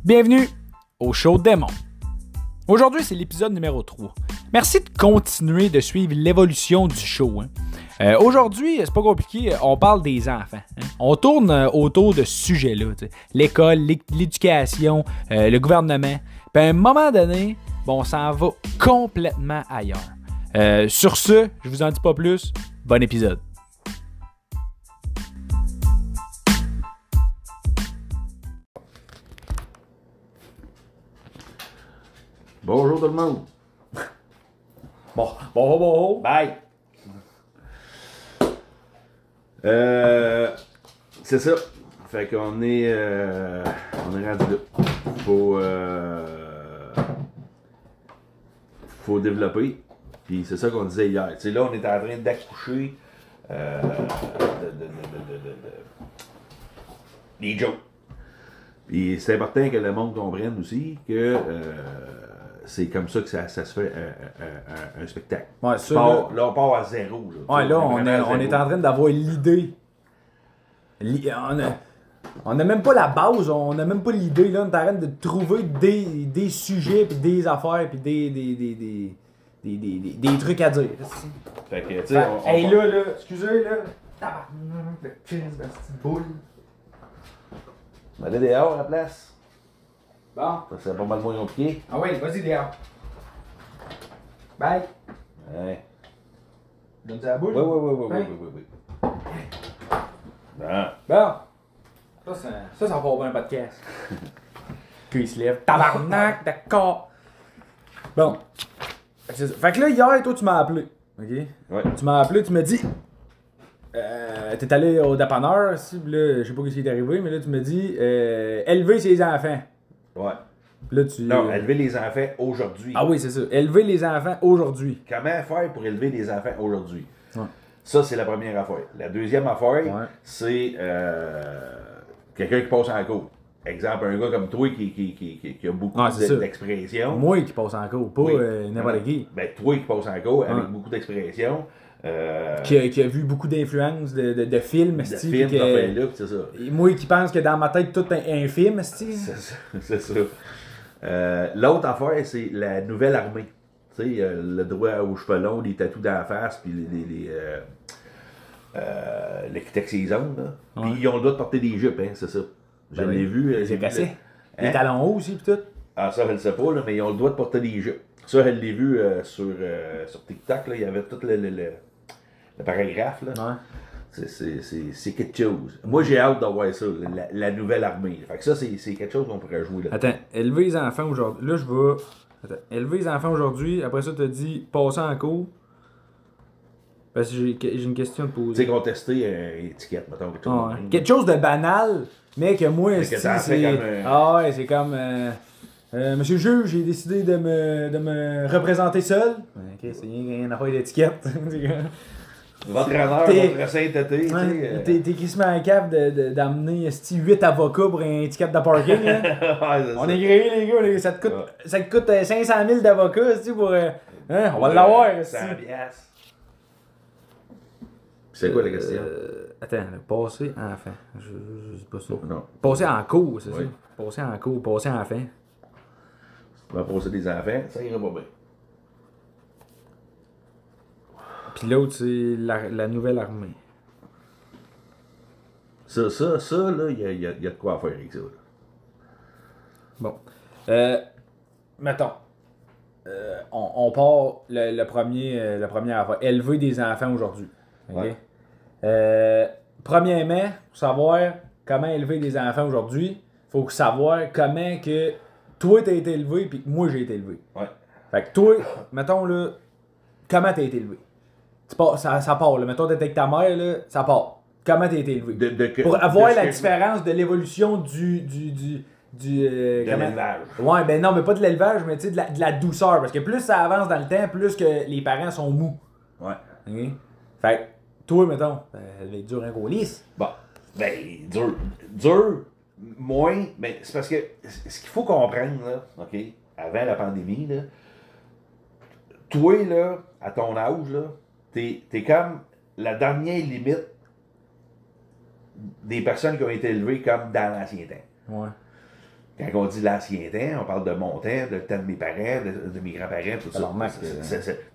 Bienvenue au show Démon. Aujourd'hui, c'est l'épisode numéro 3. Merci de continuer de suivre l'évolution du show. Aujourd'hui, c'est pas compliqué, on parle des enfants. On tourne autour de ce sujet-là. L'école, l'éducation, le gouvernement. Puis à un moment donné, on s'en va complètement ailleurs. Sur ce, je vous en dis pas plus. Bon épisode. Bonjour tout le monde. Bon. Bye. C'est ça. Fait qu'on est rendu là. Faut développer. Puis c'est ça qu'on disait hier. Tu sais, là, on est en train d'accoucher des jokes. Puis c'est important que le monde comprenne aussi que c'est comme ça que ça se fait un spectacle. Ouais, ça, là, on part à zéro. Là, ouais, là, on est en train d'avoir l'idée. On n'a même pas la base, on n'a même pas l'idée. Là, on est en train de trouver des sujets, puis des affaires, puis des trucs à dire. Fait que, tu sais, hey, là, excusez, là. Tabarnak, de 15 de petite boule. On va aller dehors à la place. Bon. Ça serait pas mal moins compliqué. Ah oui, vas-y, dehors. Bye. Ouais. Donne-tu la boule? Oui. Bon. Ça va pas bien un podcast. Puis il se lève. Tabarnak, d'accord. Bon. Fait que là, hier, toi, tu m'as appelé. OK? Ouais. Tu m'as appelé, tu m'as dit. T'es allé au dépanneur, si, là, je sais pas ce qui est arrivé, mais là, tu m'as dit élever ses enfants. Ouais. Là, tu. Non, élever les enfants aujourd'hui. Ah oui, c'est ça. Élever les enfants aujourd'hui. Comment faire pour élever les enfants aujourd'hui? Ouais. Ça, c'est la première affaire. La deuxième affaire, c'est quelqu'un qui passe en cours. Exemple, un gars comme toi qui a beaucoup d'expression. Moi qui passe en cours, pas n'importe qui. Ben, toi qui passe en cours avec beaucoup d'expression. Qui a vu beaucoup d'influences de films, c'est ça. Moi qui pense que dans ma tête, tout un film, c'est ça. L'autre affaire, c'est la nouvelle armée. Tu sais, le droit aux cheveux longs, les tatous dans la face, puis les texaisons, là. Puis ils ont le droit de porter des jupes, hein, c'est ça. Je l'ai vu. Les cassés. Les talons hauts aussi, puis tout. Ah, ça, je le sais pas, là, mais ils ont le droit de porter des jupes. Ça, je l'ai vu sur TikTok, là, il y avait tout le paragraphe, là. Ouais. C'est quelque chose. Moi, j'ai hâte d'avoir ça, la nouvelle armée. Fait que ça, c'est quelque chose qu'on pourrait jouer là. Attends, élever les enfants aujourd'hui. Là, je vais. Attends, élever les enfants aujourd'hui. Après ça, tu as dit passer en cours. Parce que j'ai une question à te poser. Tu sais, contester une étiquette, mettons. Quelque chose de banal, mais que moi, c'est. Ah ouais, c'est comme. Monsieur le juge, j'ai décidé de me représenter seul. Ok, c'est rien à faire d'étiquette. Votre honneur, votre sainteté. T'es quasiment incapable d'amener 8 avocats pour un ticket de parking. Hein? On est gréés, les gars. Ça te coûte 500 000 d'avocats pour. On va l'avoir. 100 piastres. C'est quoi la question? Attends, passer enfant. Je dis pas ça. Non. Passer en cours, c'est ça? Passer en cours, passer enfant. Tu vas passer des enfants, ça ira pas bien. Puis l'autre, c'est la nouvelle armée. Ça, là, il y a de quoi faire avec ça. Là. Bon. Mettons. On part le premier affaire. Élever des enfants aujourd'hui. Okay? Premièrement, pour savoir comment élever des enfants aujourd'hui, il faut savoir comment que toi t'as été élevé puis que moi j'ai été élevé. Ouais. Fait que toi, mettons là, comment t'as été élevé? Ça part, là. Mettons t'es avec ta mère, là, ça part. Comment t'as été élevé? Pour avoir la différence de l'évolution de l'élevage. Ouais, ben non, mais pas de l'élevage, mais tu sais, de la douceur. Parce que plus ça avance dans le temps, plus que les parents sont mous. Ouais. Okay? Fait que, toi, mettons, elle va être dure, hein, qu'on lisse. Bon, ben, dur, moins, mais c'est parce que ce qu'il faut comprendre, là, OK, avant la pandémie, là, toi, là, à ton âge, là, t'es comme la dernière limite des personnes qui ont été élevées comme dans l'ancien temps. Ouais. Quand on dit l'ancien temps, on parle de mon temps, de le temps de mes parents, de mes grands-parents, tout ça.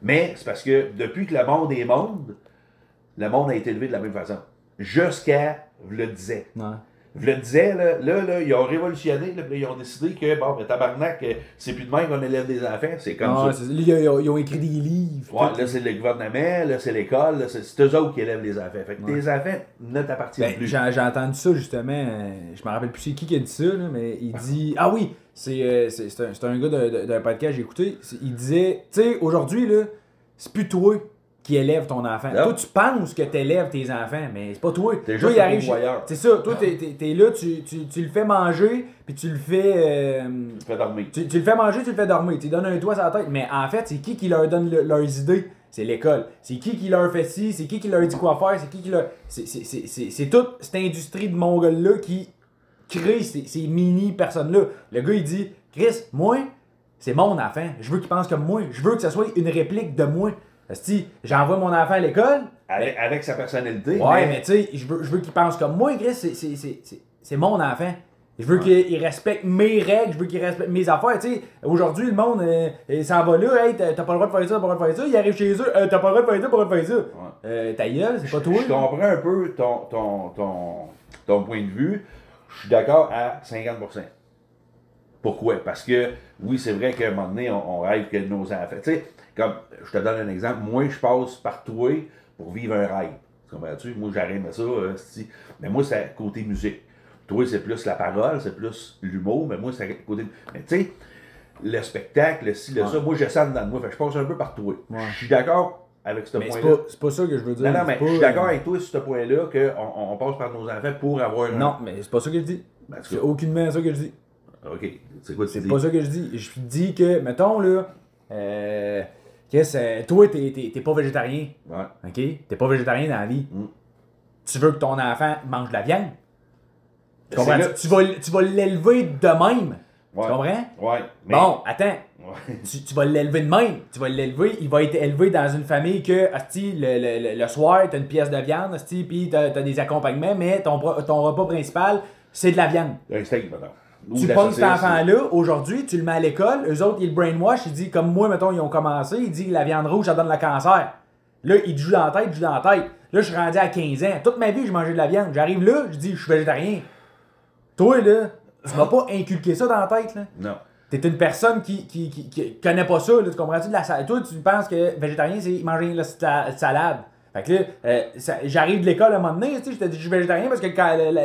Mais c'est parce que depuis que le monde est monde, le monde a été élevé de la même façon. Jusqu'à, je le disais. Ouais. Je le disais, là, ils ont révolutionné, là, ils ont décidé que, bon, mais tabarnak, c'est plus de même qu'on élève des enfants, c'est comme ça. Ils ont écrit des livres. Ouais, là, c'est le gouvernement, là, c'est l'école, là, c'est eux autres qui élèvent les enfants. Fait que tes enfants ne t'appartiennent plus. J'ai entendu ça, justement, je me rappelle plus c'est qui a dit ça, là, mais il dit... Ah oui, c'est un gars d'un podcast que j'ai écouté, il disait, tu sais, aujourd'hui, là, c'est plus toi qui élève ton enfant. Non. Toi, tu penses que tu élèves tes enfants, mais c'est pas toi. T'es toi, juste un pourvoyeur. C'est ça. Toi, t'es là, tu le fais manger, puis tu le fais... tu le fais dormir. Tu le fais manger, tu le fais dormir. Tu lui donnes un toit sur la tête. Mais en fait, c'est qui leur donne leurs idées? C'est l'école. C'est qui leur fait ci? C'est qui leur dit quoi faire? C'est qui leur... C'est toute cette industrie de Mongols-là qui crée ces mini-personnes-là. Le gars, il dit, Chris, moi, c'est mon enfant. Je veux qu'il pense comme moi. Je veux que ça soit une réplique de moi. Si j'envoie mon enfant à l'école. Avec sa personnalité. Ouais, mais tu sais, je veux qu'il pense comme moi, Chris, c'est mon enfant. Je veux qu'il respecte mes règles, je veux qu'il respecte mes affaires. Tu sais, aujourd'hui, le monde s'en va là, hey, t'as pas le droit de faire ça, t'as pas le droit de faire ça. Il arrive chez eux, t'as pas le droit de faire ça, t'as pas le droit de faire ça. Ouais. Ta gueule, c'est pas toi. Je comprends un peu ton point de vue. Je suis d'accord à 50%. Pourquoi? Parce que, oui, c'est vrai qu'à un moment donné, on rêve que nos enfants. Tu sais, comme, je te donne un exemple. Moi, je passe par toi pour vivre un rêve. Comprends-tu? Moi, j'arrive à ça. Mais moi, c'est côté musique. Toi, c'est plus la parole, c'est plus l'humour. Mais moi, c'est côté. Mais tu sais, le spectacle, le ci, le ça, moi, je sens dedans de moi. Fait que je passe un peu par toi. Ouais. Je suis d'accord avec ce point-là. C'est pas ça que je veux dire. Non, mais je suis d'accord avec toi sur ce point-là qu'on passe par nos enfants pour avoir un. Non, mais c'est pas ça que je dis. C'est aucunement ça que je dis. Ok, c'est quoi tu dis? C'est pas ça que je dis. Je dis que, mettons, là, toi, t'es pas végétarien. Ouais. OK? T'es pas végétarien dans la vie. Tu veux que ton enfant mange de la viande. Tu comprends? Tu vas l'élever de même. Ouais. Tu comprends? Ouais. Mais... Bon, attends. Ouais. Tu vas l'élever de même. Tu vas l'élever. Il va être élevé dans une famille que, asti, le soir, t'as une pièce de viande, asti, puis t'as des accompagnements, mais ton repas principal, c'est de la viande. Un steak, maintenant. Tu pognes cet enfant-là, aujourd'hui, tu le mets à l'école, eux autres, ils le brainwash, ils disent, comme moi, mettons, ils ont commencé, ils disent que la viande rouge, ça donne le cancer. Là, ils te jouent dans la tête, Là, je suis rendu à 15 ans. Toute ma vie, je mangeais de la viande. J'arrive là, je dis, je suis végétarien. Toi, là, tu m'as pas inculqué ça dans la tête, là. Non. T'es une personne qui connaît pas ça, là, tu comprends-tu? Toi, tu penses que végétarien, c'est manger la salade. Fait que là, j'arrive de l'école à un moment donné, je te dis, je suis végétarien parce que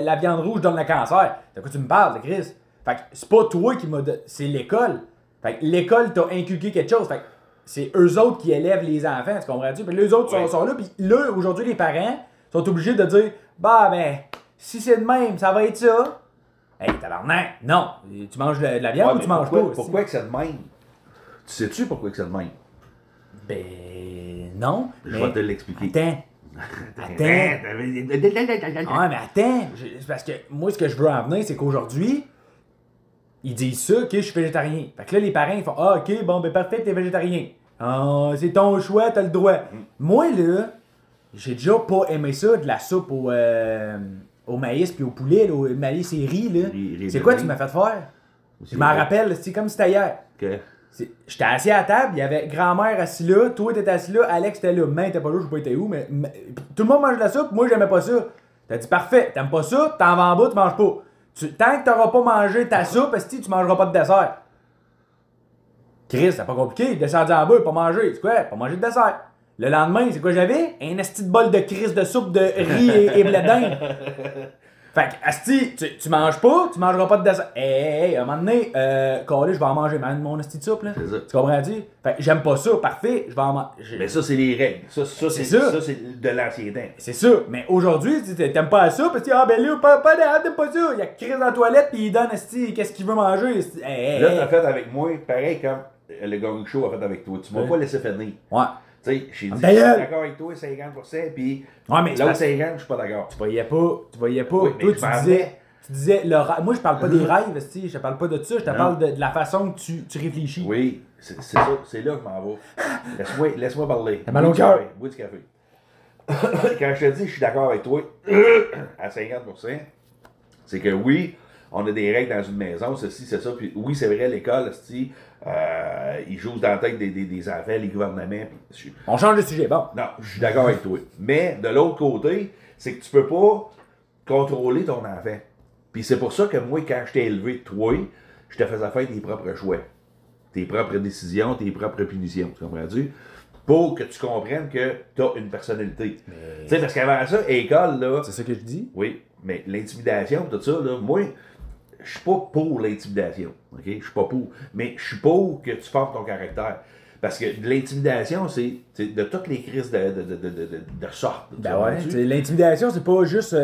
la viande rouge donne le cancer. De quoi tu me parles, Chris? Fait que c'est pas toi qui m'a donné, c'est l'école. Fait que l'école t'a inculqué quelque chose. Fait que c'est eux autres qui élèvent les enfants, tu comprends-tu? Puis les autres sont là, puis là, aujourd'hui, les parents sont obligés de dire, bah ben, si c'est de même, ça va être ça. Hey, tabarnak, non. Tu manges de la viande ou tu manges pas? Pourquoi que c'est de même? Tu sais-tu pourquoi que c'est de même? Ben, non. Je vais te l'expliquer. Attends. Ah, mais attends. C'est parce que moi, ce que je veux en venir, c'est qu'aujourd'hui, ils disent ça, ok, je suis végétarien. Fait que là, les parents, ils font, ah, ok, bon, ben parfait, t'es végétarien. Ah, c'est ton choix, t'as le droit. Moi, là, j'ai déjà pas aimé ça, de la soupe au maïs puis au poulet, là, au maïs et riz, là. C'est quoi tu m'as fait faire? Je m'en rappelle, c'est comme si c'était hier. Okay. J'étais assis à la table, il y avait grand-mère assis là, toi t'étais assis là, Alex était là, main était pas là, je sais pas été où, mais tout le monde mange de la soupe, moi j'aimais pas ça. T'as dit parfait, t'aimes pas ça, t'en vas en bas, tu manges pas. Tant que t'auras pas mangé ta soupe, tu mangeras pas de dessert. Chris, c'est pas compliqué, descendu en bas, pas manger. C'est quoi? Pas manger de dessert. Le lendemain, c'est quoi j'avais? Un asti de bol de Chris de soupe de riz et blé d'Inde. Fait que, asti, tu manges pas, tu mangeras pas de dessert. Hey, à un moment donné, calé, je vais en manger, mon asti de soupe, là. C'est ça. Tu comprends-tu? Fait que j'aime pas ça, parfait, je vais en manger. Mais ça, c'est les règles. Ça, c'est de l'ancien temps. C'est ça. Mais aujourd'hui, t'aimes pas la soupe, parce que, ah ben là, pas d'arrêt, t'aimes pas ça. Il y a Chris dans la toilette, pis il donne, asti, qu'est-ce qu'il veut manger. Là, t'as fait avec moi, pareil comme le Gang Show a fait avec toi. Tu m'as pas laissé finir. Ouais. Tu sais, j'ai dit, je suis d'accord avec toi, 50%, puis ouais, mais l'autre 50%, je suis pas d'accord. Tu voyais pas. Oui, toi, tu disais le rêve. Moi, je parle pas des rêves, je te parle pas de ça, je te parle de la façon que tu réfléchis. Oui, c'est ça, c'est là que je m'en vais. Laisse-moi parler. T'as mal au cœur. Bois du café. Quand je te dis, je suis d'accord avec toi, à 50%, c'est que oui, on a des règles dans une maison, ceci, c'est ça. Puis oui, c'est vrai, l'école, ils jouent dans la tête des enfants, les gouvernements. On change de sujet, bon. Non, je suis d'accord avec toi. Mais de l'autre côté, c'est que tu peux pas contrôler ton enfant. Puis c'est pour ça que moi, quand je t'ai élevé, toi, je te faisais faire tes propres choix. Tes propres décisions, tes propres punitions. Tu comprends-tu? Pour que tu comprennes que tu as une personnalité. Tu sais, parce qu'avant ça, école, là. C'est ça que je dis? Oui, mais l'intimidation, tout ça, là, moi, je suis pas pour l'intimidation. OK? Je suis pas pour. Mais je suis pour que tu formes ton caractère. Parce que l'intimidation, c'est de toutes les crises de sorte. Ben ouais, l'intimidation, c'est pas juste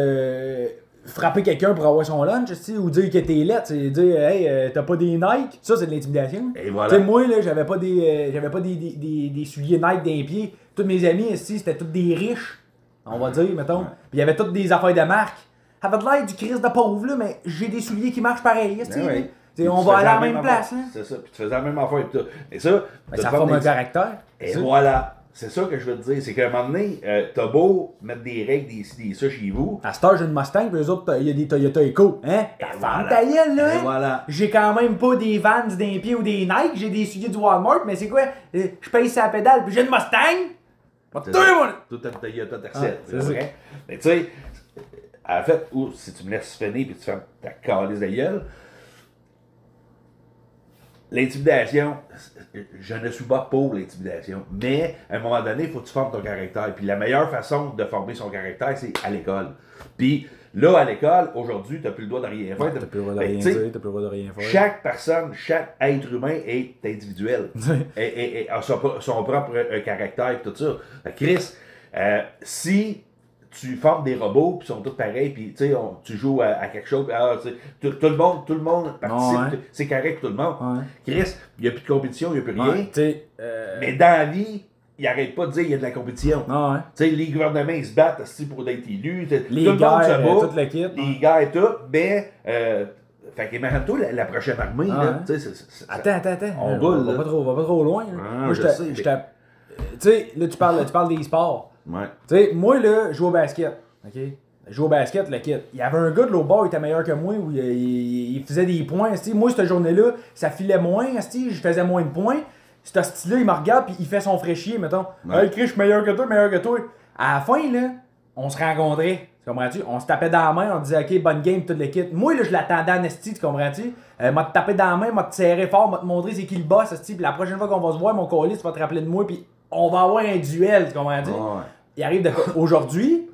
frapper quelqu'un pour avoir son lunch, ou dire que t'es laid, c'est dire hey, t'as pas des Nike, ça c'est de l'intimidation. Et voilà. Tu sais, moi là, j'avais pas des souliers Nike dans les pieds. Tous mes amis ici, c'était tous des riches, on va dire, mettons. Puis il y avait toutes des affaires de marque. Ça avait de l'air du crise de pauvre là, mais j'ai des souliers qui marchent pareil, on va aller à la même place. C'est ça, puis tu faisais la même affaire et tout. Et ça, ça forme un caractère. Et voilà. C'est ça que je veux te dire, c'est qu'à un moment donné, t'as beau mettre des règles, des ça chez vous. À cette heure, j'ai une Mustang, puis eux autres, il y a des Toyota Echo. Hein? Ta gueule, là! Et voilà. J'ai quand même pas des Vans d'un pied ou des Nike, j'ai des souliers du Walmart, mais c'est quoi? Je paye sa pédale, puis j'ai une Mustang! Tout un Toyota t'accepte, c'est vrai. Mais tu sais, en fait, ou si tu me laisses finir puis tu fais ta calice de gueule, l'intimidation, je ne suis pas pour l'intimidation, mais à un moment donné, il faut que tu formes ton caractère. Puis la meilleure façon de former son caractère, c'est à l'école. Puis là, à l'école, aujourd'hui, tu n'as plus le droit de rien faire. Tu n'as plus le droit de rien dire, tu n'as plus le droit de rien faire. Chaque personne, chaque être humain est individuel. et a son propre caractère et tout ça. Chris, si tu formes des robots, puis ils sont tous pareils, puis tu joues à quelque chose, tout le monde participe, c'est correct pour tout le monde. Chris, il n'y a plus de compétition, il n'y a plus rien. Mais dans la vie, ils n'arrêtent pas de dire qu'il y a de la compétition. Les gouvernements, ils se battent pour être élus, les gars, toute l'équipe. Les gars et tout, mais... fait qu'imagine-toi la prochaine armée, là. Attends. On roule, va pas trop loin. Moi, je sais. Tu sais, là, tu parles des sports. Ouais. Tu sais, moi, là, je joue au basket. OK? Je joue au basket, le kit. Il y avait un gars de l'autre bord, il était meilleur que moi, où il faisait des points. Moi, cette journée-là, ça filait moins, je faisais moins de points. Ce style-là, il me regarde, puis il fait son fraîchier, mettons. Hey, Chris, je suis meilleur que toi. À la fin, là, on se rencontrait. Tu comprends-tu? On se tapait dans la main, on disait, OK, bonne game, toute l'équipe. Moi, là, je l'attendais en esti, tu comprends-tu? M'a te tapé dans la main, m'a te serré fort, m'a te montré c'est qui le boss, esti. Puis la prochaine fois qu'on va se voir, mon colis, tu vas te rappeler de moi, puis on va avoir un duel, tu comprends-tu? Il arrive de aujourd'hui,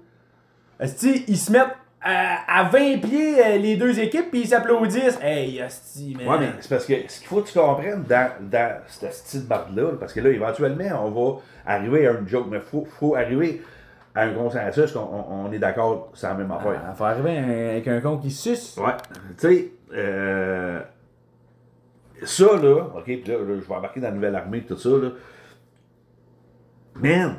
esti, ils se mettent à 20 pieds les deux équipes, puis ils s'applaudissent. Hey, esti, man. Ouais, mais c'est parce que ce qu'il faut que tu comprennes dans ce style de barde-là, parce que là, éventuellement, on va arriver à une joke, mais faut arriver à un consensus qu'on est d'accord sur la même affaire. Faut arriver avec un con qui suce. Ouais. Tu sais, ça, là, OK, puis là, je vais embarquer dans la nouvelle armée, tout ça, là. Man,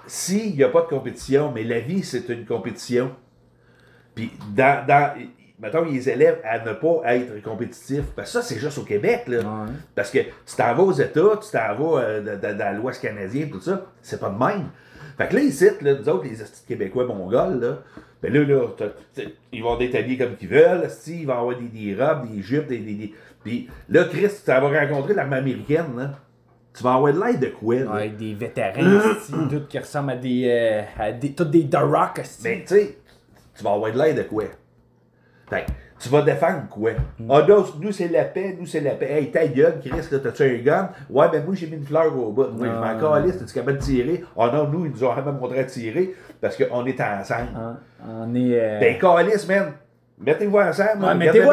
s'il n'y a pas de compétition, mais la vie, c'est une compétition. Puis, mettons, les élèves à ne pas être compétitifs. Parce que ça, c'est juste au Québec, là. Parce que tu t'en vas aux États, tu t'en vas dans l'Ouest canadien, tout ça. C'est pas de même. Fait que là, ici, là, nous autres, les estis québécois mongols, là, ben là, ils vont être habillés comme qu'ils veulent, ils vont avoir des robes, des jupes, Puis là, Chris, tu vas rencontrer l'armée américaine, là. Tu vas avoir de l'aide de quoi, là? Avec des vétérans, d'autres qui ressemblent à des tous des The Rock, mais tu sais, tu vas avoir de l'aide de quoi? Fait tu vas défendre quoi? Ah, non, nous c'est la paix, Hey, ta gueule, Chris, là, t'as-tu un gun? Ouais, ben moi j'ai mis une fleur au bout. Moi, je m'en calisse, t'es-tu capable de tirer? Ah non, nous, ils nous ont jamais montré à tirer parce qu'on est ensemble. On est. Ben, calisse, man! Mettez-vous ensemble. Ouais, mettez-vous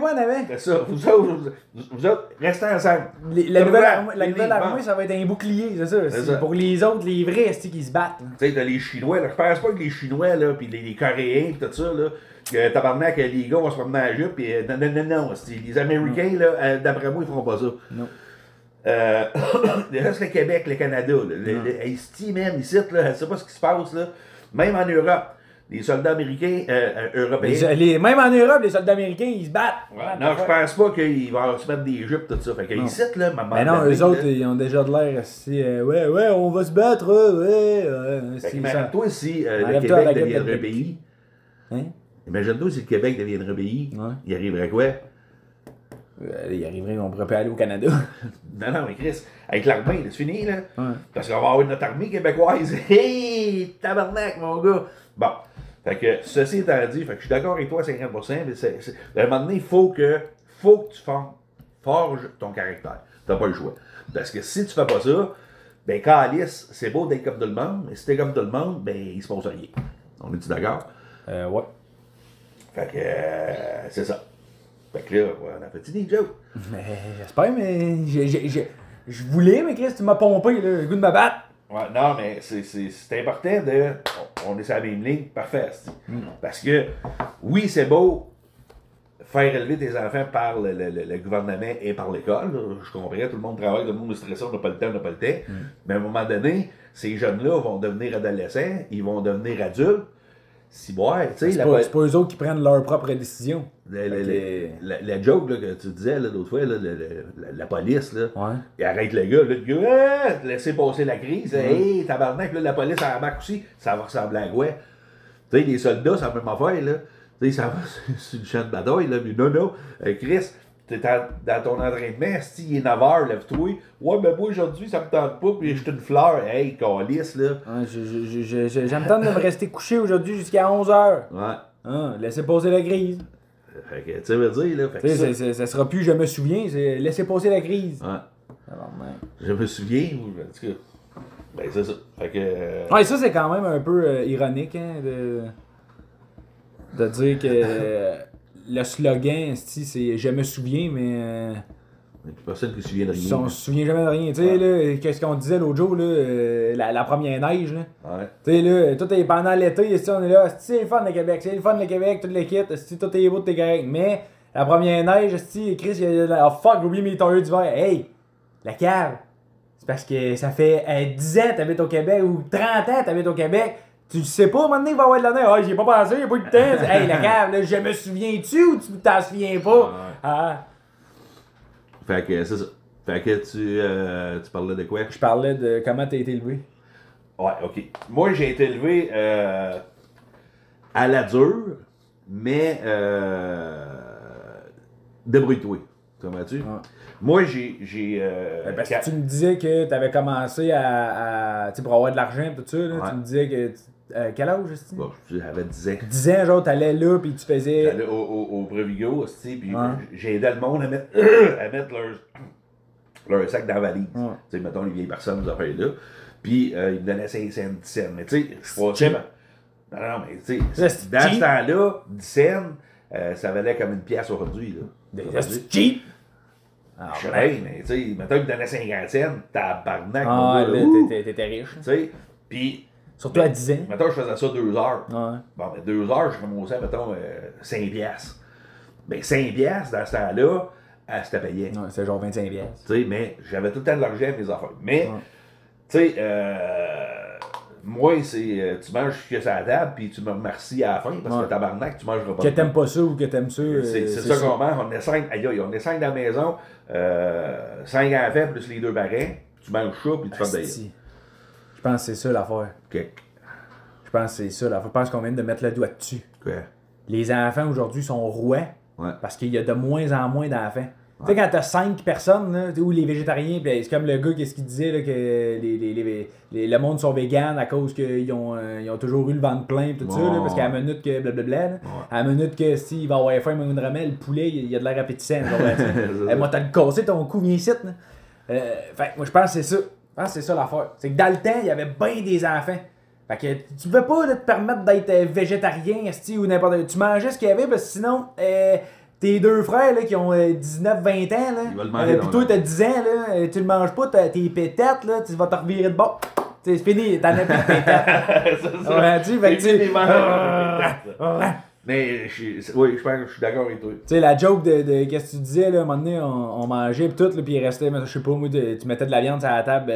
en avant. C'est ça. Vous autres, restez ensemble. La nouvelle armée, ça va être un bouclier, c'est ça. C'est pour les autres, les vrais, qui se battent. Tu sais, t'as les Chinois, là. Je pense pas que les Chinois, là, pis les Coréens, pis tout ça, là, que tabarnak, les gars vont se promener à la jupe, pis non. Les Américains, là, d'après moi, ils feront pas ça. Non. Le reste, le Québec, le Canada, là. Ici, même, ici, là, je sais pas ce qui se passe, là. Même en Europe. Les soldats américains, européens. Même en Europe, les soldats américains, ils se battent. Non, je pense pas qu'ils vont se mettre des jupes, tout ça. Fait qu'ils ici, là, mais non, eux autres, ils ont déjà de l'air assez. Ouais, on va se battre, ouais. Fait que toi, si le Québec deviendrait un pays, Imagine-toi si le Québec deviendrait pays, Ouais. il arriverait quoi? Il arriverait, on pourrait pas aller au Canada. Non, mais Chris, avec l'armée, c'est fini, là. Ouais. Parce qu'on va avoir notre armée québécoise. Hey, tabarnak, mon gars! Bon. Fait que, ceci étant dit, fait que je suis d'accord avec toi à 50%, mais à un moment donné, il faut que tu forges ton caractère. T'as pas le choix. Parce que si tu fais pas ça, ben, calice, c'est beau d'être comme tout le monde, mais si t'es comme tout le monde, ben, il se passe rien. On est-tu d'accord? Ouais. Fait que, c'est ça. Fait que là, on a fait des jokes. Mais j'espère, mais je voulais, mais Chris, tu m'as pompé, là, le goût de me battre. Ouais, non, mais c'est important de. On est sur la même ligne, parfait. Parce que, oui, c'est beau faire élever tes enfants par le gouvernement et par l'école. Là. Je comprends, tout le monde travaille, tout le monde est stressé, on n'a pas le temps, on n'a pas le temps. Mais à un moment donné, ces jeunes-là vont devenir adolescents, ils vont devenir adultes. Si, ouais, tu sais. C'est pas eux autres qui prennent leurs propres décisions. La joke là, que tu disais l'autre fois, là, la police, là, Ouais. il arrête le gars, là, le gars, laissez passer la crise, hey, tabarnak, là, la police embarque aussi, ça va ressembler à quoi? Tu sais, les soldats, c'est la même affaire, là. Tu sais, ça va, c'est une chaîne de bataille, là, mais non, Chris, t'es dans ton entraînement, si il est 9h, lève-toi. Ouais, ben moi, aujourd'hui, ça me tente pas, puis j'ai une fleur. Hey, calice, là. Ouais, j'aime tant de me rester couché aujourd'hui jusqu'à 11h. Ouais. Hein, laissez passer la crise. Fait que, tu sais, veut dire, là. Fait que Ça sera plus je me souviens, c'est laissez passer la crise. Ouais. Alors, Je me souviens, ou, en tout cas. Ben, c'est ça. Fait que. Ouais, ça, c'est quand même un peu ironique, hein, de dire que le slogan, c'est je me souviens, mais. Personne qui se souvient de rien. On se souvient jamais de rien. Tu sais, là, qu'est-ce qu'on disait l'autre jour, là, la première neige, là. Ouais. Tu sais, là, tout est pendant l'été, on est là, c'est le fun le Québec, c'est le fun le Québec, toute l'équipe, tout est beau, tout est correct. Mais la première neige, Chris, il a oh fuck, j'ai oublié mes tailleurs d'hiver. Hey, la cave, c'est parce que ça fait 10 ans que t'habites au Québec ou 30 ans que t'habites au Québec. Tu sais pas, maintenant il va y avoir de la neige. Ah, j'y ai pas pensé, j'ai pas eu de temps. Hey, la cave, là, je me souviens-tu ou tu t'en souviens pas? Ouais. Ah. Fait que c'est ça. Fait que tu parlais de quoi? Je parlais de comment t'as été élevé. Ouais, ok. Moi, j'ai été élevé à la dure, mais débrouille-toi. Comprends-tu? Ouais. Moi, j'ai. Parce que tu me disais que t'avais commencé à tu sais, pour avoir de l'argent et tout ça, là, Ouais. tu me disais que. Quel âge, est-ce Bon, j'avais 10 ans. 10 ans, genre, t'allais là, puis tu faisais. J'allais au Previgo, puis Ouais. j'ai aidé le monde à mettre, leur sac dans la valise. Ouais. Tu sais, mettons les vieilles personnes, nous affaires-là. Puis, ils me donnaient 5 cents, 10 cents. Mais tu sais, je passais. cheap. Non, mais tu sais, C'est dans ce cheap. temps-là, 10 cents, ça valait comme une pièce aujourd'hui. Là. C'est cheap! Ah, Je sais bien, mais tu sais, mettons qu'ils me donnaient 50 cents, tabarnak, Ah, mon gars, là, ouh! t'étais riche. Tu sais, puis. Surtout à 10 ans. Mettons, je faisais ça 2 heures. Ouais. Bon, mais 2 heures, je commençais, mettons, 5 piastres. Ben, 5 piastres, dans ce temps-là, c'était payé. Ouais, c'est genre 25 pièces. Tu sais, mais j'avais tout le temps de l'argent à mes affaires. Mais, Ouais. tu sais, moi, c'est tu manges ce que c'est à la table, puis tu me remercies à la fin, parce Ouais. que tabarnak, tu mangeras pas. Que t'aimes pas ça ou que t'aimes ça. C'est ça qu'on mange. On est 5, aïe, aïe, on est 5 dans la maison, 5 enfants plus les 2 parents. Tu manges ça, puis tu fais d'ailleurs. Asti. Je pense que c'est ça l'affaire. Je pense que c'est ça l'affaire. Je pense qu'on vient de mettre le doigt dessus. Quoi? Les enfants aujourd'hui sont rois Ouais. parce qu'il y a de moins en moins d'enfants. Tu sais, quand t'as 5 personnes, là, ou les végétariens, pis c'est comme le gars qu'est-ce qu'il disait, là, que le monde sont véganes à cause qu'ils ont toujours eu le ventre plein, pis tout ça, là, parce qu'à la minute que blablabla, là, à la minute que s'il va avoir faim, moindrement, le poulet, il y a de l'air appétissant. Moi, t'as le cassé ton cou, viens ici. Fait moi, je pense que c'est ça. Je pense que c'est ça l'affaire. C'est que dans le temps, il y avait bien des enfants. Fait que tu peux pas là, te permettre d'être végétarien, esti, ou n'importe quoi. Tu mangeais ce qu'il y avait, parce que sinon, tes 2 frères là, qui ont 19-20 ans, là, Ils veulent manger, puis toi t'as 10 ans, là, tu le manges pas, tes pétates, là, tu vas te revirer de bord. C'est fini, t'en as plus de pétates. C'est ça. Ouais, tu sais, fait que tu sais, Mais, oui, je pense que je suis d'accord avec toi. tu sais, la joke de qu'est-ce que tu disais, là, à un moment donné, on mangeait pis tout, là, pis il restait, je sais pas, moi, tu mettais de la viande sur la table,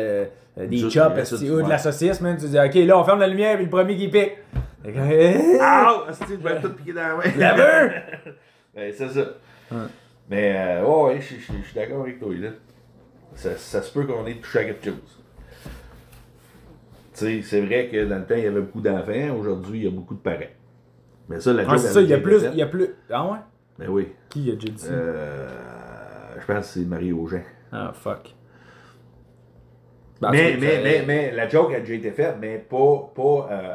des Juste, chops, il reste esti, du- ou de ouais. la saucisse, man, tu dis, ok, là, on ferme la lumière, pis le premier qui pique. Fait que, Ah! Je vais tout piquer dans la main. La veut! Ben, c'est ça. Mais, ouais, je suis d'accord avec toi, là. Ça se peut qu'on ait touché à quelque chose. Tu sais, c'est vrai que dans le temps, il y avait beaucoup d'enfants. Aujourd'hui, il y a beaucoup de parents. Mais ça, la Ah, joke c'est ça, avait il y a déjà plus. été Il y a plus. Ah ouais? Ben oui. Qui a déjà dit ça? Je pense que c'est Marie Augin. Ah, fuck. Mais la joke a déjà été faite, mais pas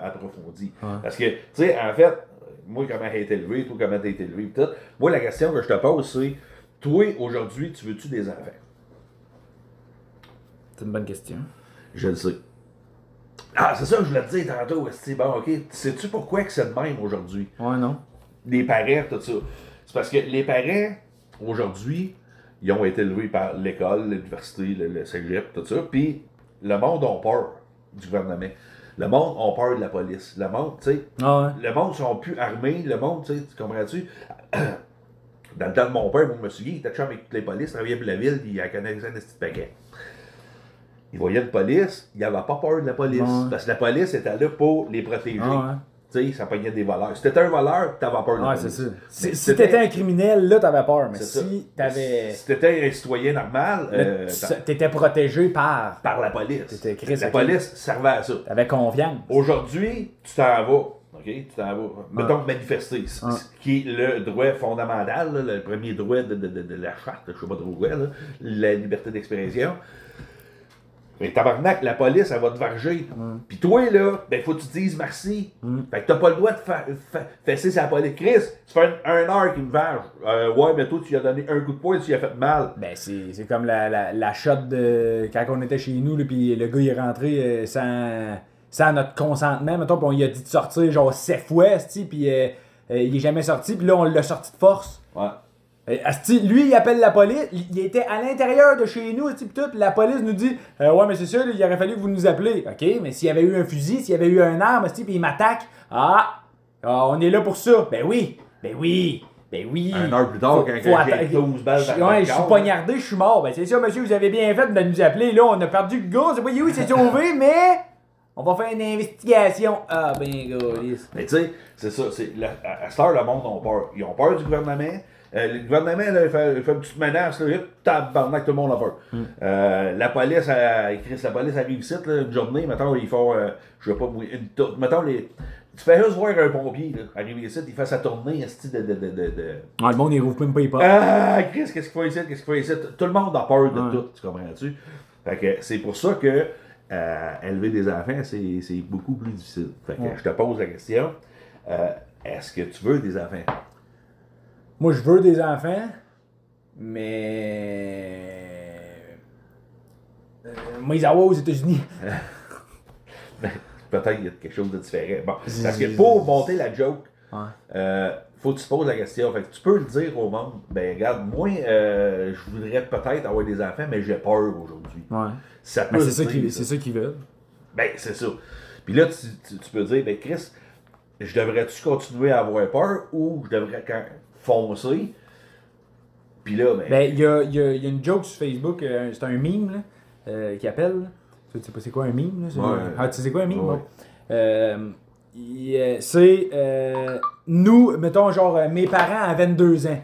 approfondie. Ouais. Parce que, tu sais, en fait, moi, comment elle a été élevée, toi, comment tu as été élevé, tout. Moi, la question que je te pose, c'est toi, aujourd'hui, tu veux-tu des enfants? C'est une bonne question. Je le sais. Ah, c'est ça que je voulais te dire tantôt. Bon, ok. Sais-tu pourquoi que c'est de même aujourd'hui? Ouais, non? Les parents, tout ça. C'est parce que les parents, aujourd'hui, ils ont été élevés par l'école, l'université, le cégep, tout ça. Puis le monde a peur du gouvernement. Le monde a peur de la police. Le monde, tu sais, Ah ouais. le monde sont plus armés. Le monde, tu sais, tu comprends-tu? Dans le temps de mon père, moi, je me souviens, il était chum avec toutes les polices, il travaillait pour la ville, puis il en connaissait un petit paquet. Il voyait une police, il n'avait pas peur de la police. Ouais. Parce que la police était là pour les protéger. Ah ouais. Tu sais, ça pognait des voleurs. Si t'étais un voleur, t'avais peur de la Ouais, police. c'est ça. Mais Si t'étais un criminel, là, t'avais peur. Mais c'est si ça. t'avais. Si t'étais un citoyen normal, T'étais protégé par. par la police. T'étais Chris, La ok. police servait à ça. T'avais confiance. Aujourd'hui, tu t'en vas. OK? Tu t'en vas. Mettons manifester. Qui est le droit fondamental, là, le premier droit de la charte, je sais pas trop quoi, là, la liberté d'expression. Mais tabarnak, la police, elle va te varger. Puis toi, là, ben, faut que tu te dises merci. Fait que t'as pas le droit de fesser sa police. Chris, tu fais un heure qu'il me varge. Ouais, mais toi, tu lui as donné un coup de poing, tu lui as fait mal. Ben, c'est comme la shot de. Quand on était chez nous, puis le gars, il est rentré sans notre consentement. Mettons, puis on lui a dit de sortir genre 7 fois, puis il est jamais sorti. Puis là, on l'a sorti de force. Ouais. Asti, lui, il appelle la police. Il était à l'intérieur de chez nous, puis tout. La police nous dit ouais, mais c'est ça, là, il aurait fallu que vous nous appelez. OK, mais s'il y avait eu un fusil, s'il y avait eu un arme, puis il m'attaque. On est là pour ça. Ben oui. Un heure plus tard, quand j'ai 12 balles dans ouais, le je suis corps, poignardé, je suis mort. Ben c'est ça, monsieur, vous avez bien fait de nous appeler. Là, on a perdu le gars. C'est pas où il s'est sauvé, mais on va faire une investigation. Ah, ben, gars. Mais tu sais, c'est ça. À cette heure, le monde a peur. Ils ont peur du gouvernement. Le gouvernement, là, il fait une petite menace, là, tabarnak, tout le monde a peur. La police, la police arrive ici, là, une journée, mettons, ils font, je sais pas, mettons, tu fais juste voir un pompier, là, arriver ici, il fait sa tournée, Ah, le monde, il rouvre même pas les portes. Ah, Chris, qu'est-ce qu'il faut ici, qu'est-ce qu'il faut ici? Tout le monde a peur de tout, tu comprends-tu? Fait que c'est pour ça que élever des enfants, c'est beaucoup plus difficile. Fait que je te pose la question, est-ce que tu veux des enfants? Moi, je veux des enfants, mais. Moi, ils aux États-Unis. Peut-être qu'il y a quelque chose de différent. Bon, parce que pour monter la joke, faut que tu te poses la question. Fait que tu peux le dire au monde, ben regarde, moi, je voudrais peut-être avoir des enfants, mais j'ai peur aujourd'hui. Ouais. Ça peut c'est ça qu'ils veulent. Ben, c'est ça. Puis là, tu peux dire, ben Chris, je devrais-tu continuer à avoir peur ou je devrais foncer? Puis là, ben, il y a une joke sur Facebook, c'est un meme là, qui appelle. Tu sais pas c'est quoi un meme? Là? Ouais. Ah, tu sais c'est quoi un meme? Ouais. Bon. C'est nous, mettons genre mes parents à 22 ans.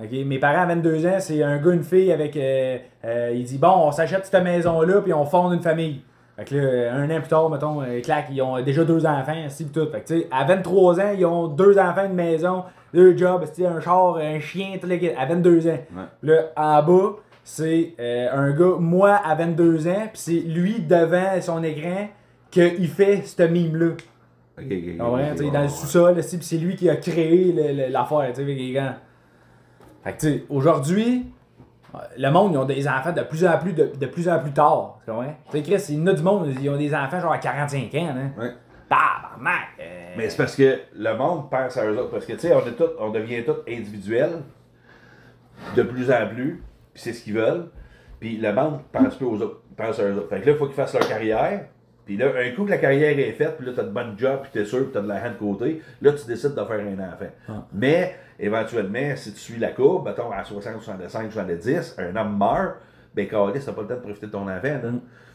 Okay? Mes parents à 22 ans, c'est un gars, une fille avec. Il dit bon, on s'achète cette maison-là puis on fonde une famille. Fait que là, un an plus tard, mettons, clac, ils ont déjà 2 enfants, ainsi tout. Fait que tu sais, à 23 ans, ils ont 2 enfants, une maison, 2 jobs, un char, un chien, tout le à 22 ans. Ouais. Là, en bas, c'est un gars, moi à 22 ans, puis c'est lui devant son écran qu'il fait ce mime-là. Okay, dans le sous-sol, puis c'est lui qui a créé l'affaire, tu sais, avec les gants. Fait que tu sais, aujourd'hui, le monde, ils ont des enfants de plus en plus tard. Tu comprends? Tu sais, Chris, il y en a du monde, ils ont des enfants genre à 45 ans, hein. Ouais. Tabarnak! Mais c'est parce que le monde pense à eux autres. Parce que, tu sais, on devient tous individuels de plus en plus. Puis c'est ce qu'ils veulent. Puis le monde pense plus aux autres. Pense à eux autres. Fait que là, il faut qu'ils fassent leur carrière. Puis là, un coup que la carrière est faite, puis là, t'as de bonnes jobs, puis t'es sûr, puis t'as de l'argent de côté, là, tu décides de faire un enfant. Ah. Mais, éventuellement, si tu suis la courbe, mettons, à 60, 65, 70, un homme meurt, ben, Carlis, t'as pas le temps de profiter de ton enfant, là.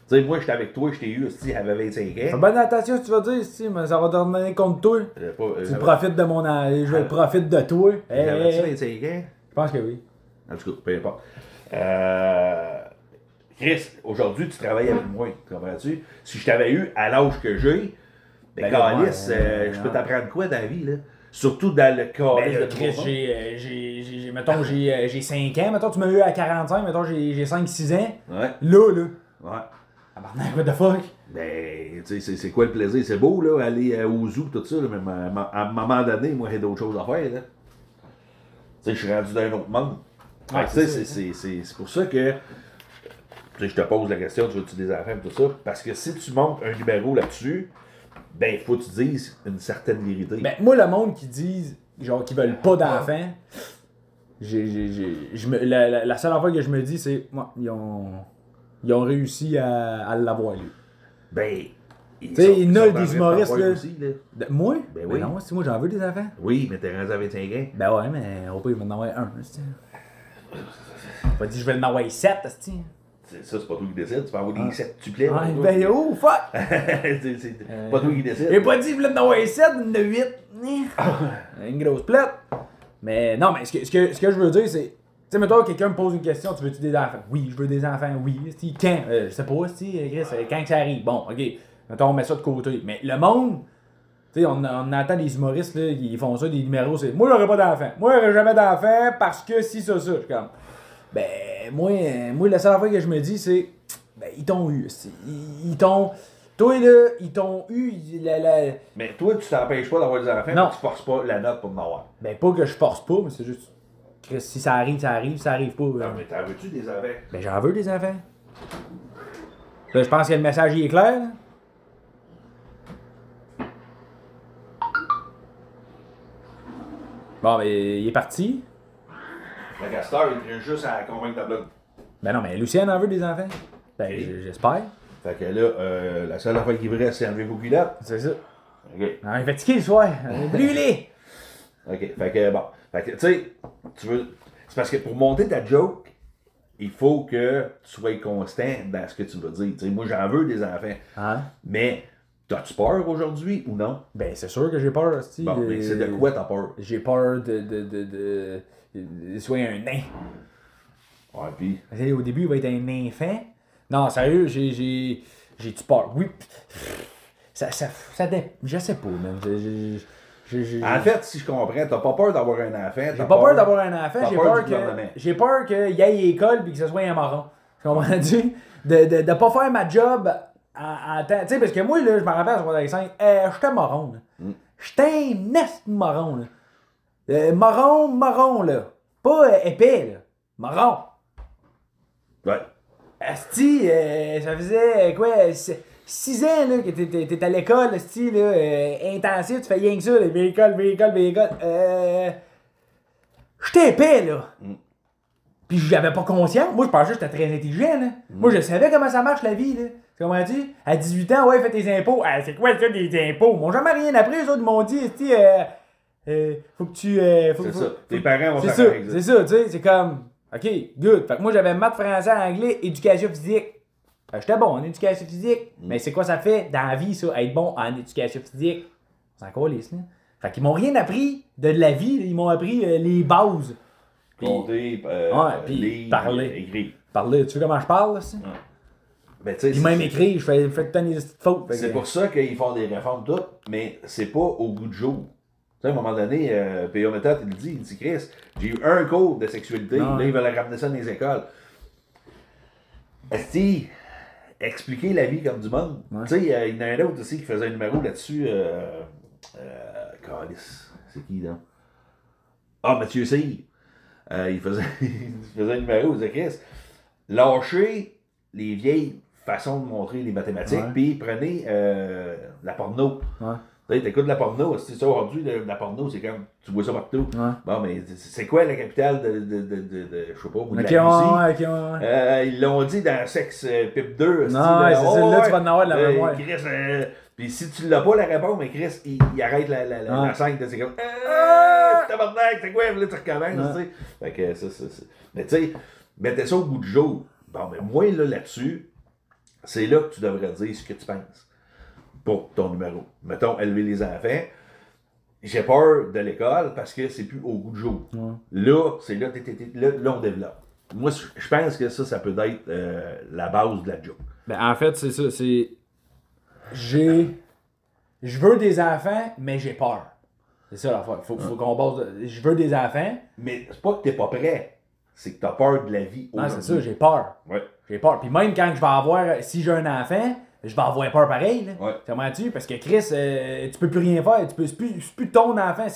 Tu sais, moi, j'étais avec toi, je t'ai eu, si j'avais 25 ans. Fais bonne attention ce que tu vas dire, si, mais ça va te redonner contre toi. Tu profites de mon je profite de toi. J'avais-tu 25 ans? Je pense que oui. En tout cas, peu importe. Chris, aujourd'hui, tu travailles avec moi, comprends-tu? Si je t'avais eu à l'âge que j'ai, ben, Carlis, je peux t'apprendre quoi dans la vie, là? Surtout dans le cas Ben là, Chris, mettons, j'ai 5 ans. Mettons, tu m'as eu à 45. Mettons, j'ai 5-6 ans. Ouais. Là. Ouais. Tabarnak, what the fuck? Ben, tu sais, c'est quoi le plaisir? C'est beau, là, aller au zoo, tout ça, là, mais à un moment donné, moi, j'ai d'autres choses à faire, là. Tu sais, je suis rendu dans un autre monde. Ouais, tu sais, c'est pour ça que, tu sais, je te pose la question, tu veux-tu des enfants, tout ça? Parce que si tu montes un numéro là-dessus, ben, il faut que tu dises une certaine vérité. Ben, moi, le monde qui dit, genre, qu'ils veulent pas d'enfants, la seule affaire que je me dis, c'est, moi, ils ont réussi à l'avoir, lui. Ben, tu sais, il y en a des humoristes, là. Aussi, là. Moi? Ben oui. Non, moi, j'en veux des enfants. Oui, mais t'es rendu à 25 ans. Ben ouais, mais au pire, il va en avoir un, c'est. Pas dit, je vais en avoir 7, c'est. Ça, c'est pas toi qui décide, tu peux avoir des 7 tuplets. Ouais, ben oh, fuck! c'est pas toi qui décide. J'ai pas dit, je voulais en avoir 7, une de 8. Une grosse plate. Mais non, mais ce que je veux dire, c'est. Tu sais, mettons, quelqu'un me pose une question, tu veux-tu des enfants? Oui, je veux des enfants, oui. Quand? Je sais pas, Chris, quand que ça arrive? Bon, ok. Mettons, on met ça de côté. Mais le monde, tu sais, on entend des humoristes, là, qui font ça, des numéros, c'est moi, j'aurais pas d'enfants. Moi, j'aurais jamais d'enfants parce que si, ça. Je suis comme. Ben, moi, la seule affaire que je me dis, c'est. Ben, ils t'ont eu. Ils t'ont. Toi, là, ils t'ont eu. Mais toi, tu t'empêches pas d'avoir des enfants, non. mais tu forces pas la note pour en avoir. Ben, pas que je force pas, mais c'est juste. Si ça arrive, ça arrive. Si ça arrive pas. Non, mais t'en veux-tu des enfants? Ben, j'en veux des enfants. Là, je pense que le message il est clair, là. Bon, ben, il est parti. Le casteur, il vient juste à convaincre ta blonde. Ben non, mais Lucienne en veut des enfants. Ben, j'espère. Fait que là, la seule affaire qui vous reste, c'est enlever vos culottes. C'est ça. OK. Non, il est fatigué le soir. Brûlé. OK. Fait que, bon. Fait que, tu sais, tu veux. C'est parce que pour monter ta joke, il faut que tu sois constant dans ce que tu veux dire. Tu sais, moi, j'en veux des enfants. Hein? Mais, t'as-tu peur aujourd'hui ou non? Ben, c'est sûr que j'ai peur, aussi. Bon, mais c'est de quoi t'as peur? J'ai peur de soit un nain. Ouais, pis. Au début, il va être un enfant. Non, sérieux, j'ai-tu peur? Oui. Je sais pas, man. En fait, si je comprends, t'as pas peur d'avoir un enfant. J'ai pas peur d'avoir un enfant, j'ai peur peur qu'il y ait l'école et que ce soit un marron. Tu comprends-tu? De pas faire ma job en temps. Tu sais, parce que moi, là, je me rappelle à 65, j'étais marron. J'étais un nest marron. Là. Marron, là. Pas épais, là. Marron. Ouais. Asti, ça faisait quoi? 6 ans là, que t'es à l'école, asti, là, intensif, tu fais rien que ça, véhicule. J'étais épais, là. Puis j'avais pas conscience. Moi, je pensais que j'étais très intelligent, là. Moi, je savais comment ça marche la vie, là. Comment tu à 18 ans, ouais, fais tes impôts. C'est quoi ça, des impôts? Ils m'ont jamais rien appris, eux autres, ils m'ont dit, asti, faut que tu. C'est ça. Tes parents vont faire ça. C'est ça, tu sais, c'est comme. OK, good. Fait que moi, j'avais maths, français, anglais, éducation physique. J'étais bon en éducation physique. Mais c'est quoi ça fait dans la vie, ça, être bon en éducation physique? C'est encore les là. Fait qu'ils m'ont rien appris de la vie. Ils m'ont appris les bases. Compter, lire, parler. Écrire. Parler. Tu sais comment je parle, là, ça? Ben, puis même écrire, je fais tout le temps des fautes. C'est pour ça qu'ils font des réformes toutes, mais c'est pas au goût du jour. Tu sais, à un moment donné, P.A. Méthode, il dit, Chris, j'ai eu un cours de sexualité, là, ils veulent ramener ça dans les écoles. Esti, expliquer la vie comme du monde. Ouais. Tu sais, il y en a un autre aussi qui faisait un numéro là-dessus. Calice, c'est qui, donc? Ah, Mathieu Cyr. Il faisait un numéro, il disait, Chris, lâchez les vieilles façons de montrer les mathématiques, puis prenez la porno. Ouais. Tu écoutes la porno, c'est ça aujourd'hui, la porno, c'est comme, tu vois ça partout. Ouais. Bon, mais c'est quoi la capitale de je sais pas, ou de la Russie? Ils l'ont dit dans Sex Pip 2. Non, c'est là tu vas en avoir de la mémoire. Chris, puis si tu l'as pas la réponse, mais Chris, il arrête la scène, c'est comme, tabarnak, c'est quoi, là tu recommences, tu sais. Fait que ça. Mais tu sais, mettez ça au bout du jour. Bon, mais moi, là-dessus, c'est là que tu devrais dire ce que tu penses. Pour ton numéro. Mettons, élever les enfants. J'ai peur de l'école parce que c'est plus au goût du jour. Ouais. Là, c'est là, là, on développe. Moi, je pense que ça peut être la base de la joke. Ben, en fait, c'est ça. C'est. Je veux des enfants, mais j'ai peur. C'est ça l'affaire. Faut qu'on base. Je veux des enfants. Mais c'est pas que t'es pas prêt. C'est que t'as peur de la vie. Non, c'est ça, j'ai peur. Ouais. J'ai peur. Puis même quand je vais avoir. Si j'ai un enfant, je vais avoir peur pareil. Là. Ouais. Comprends-tu? Parce que Chris, tu peux plus rien faire. C'est plus ton enfant.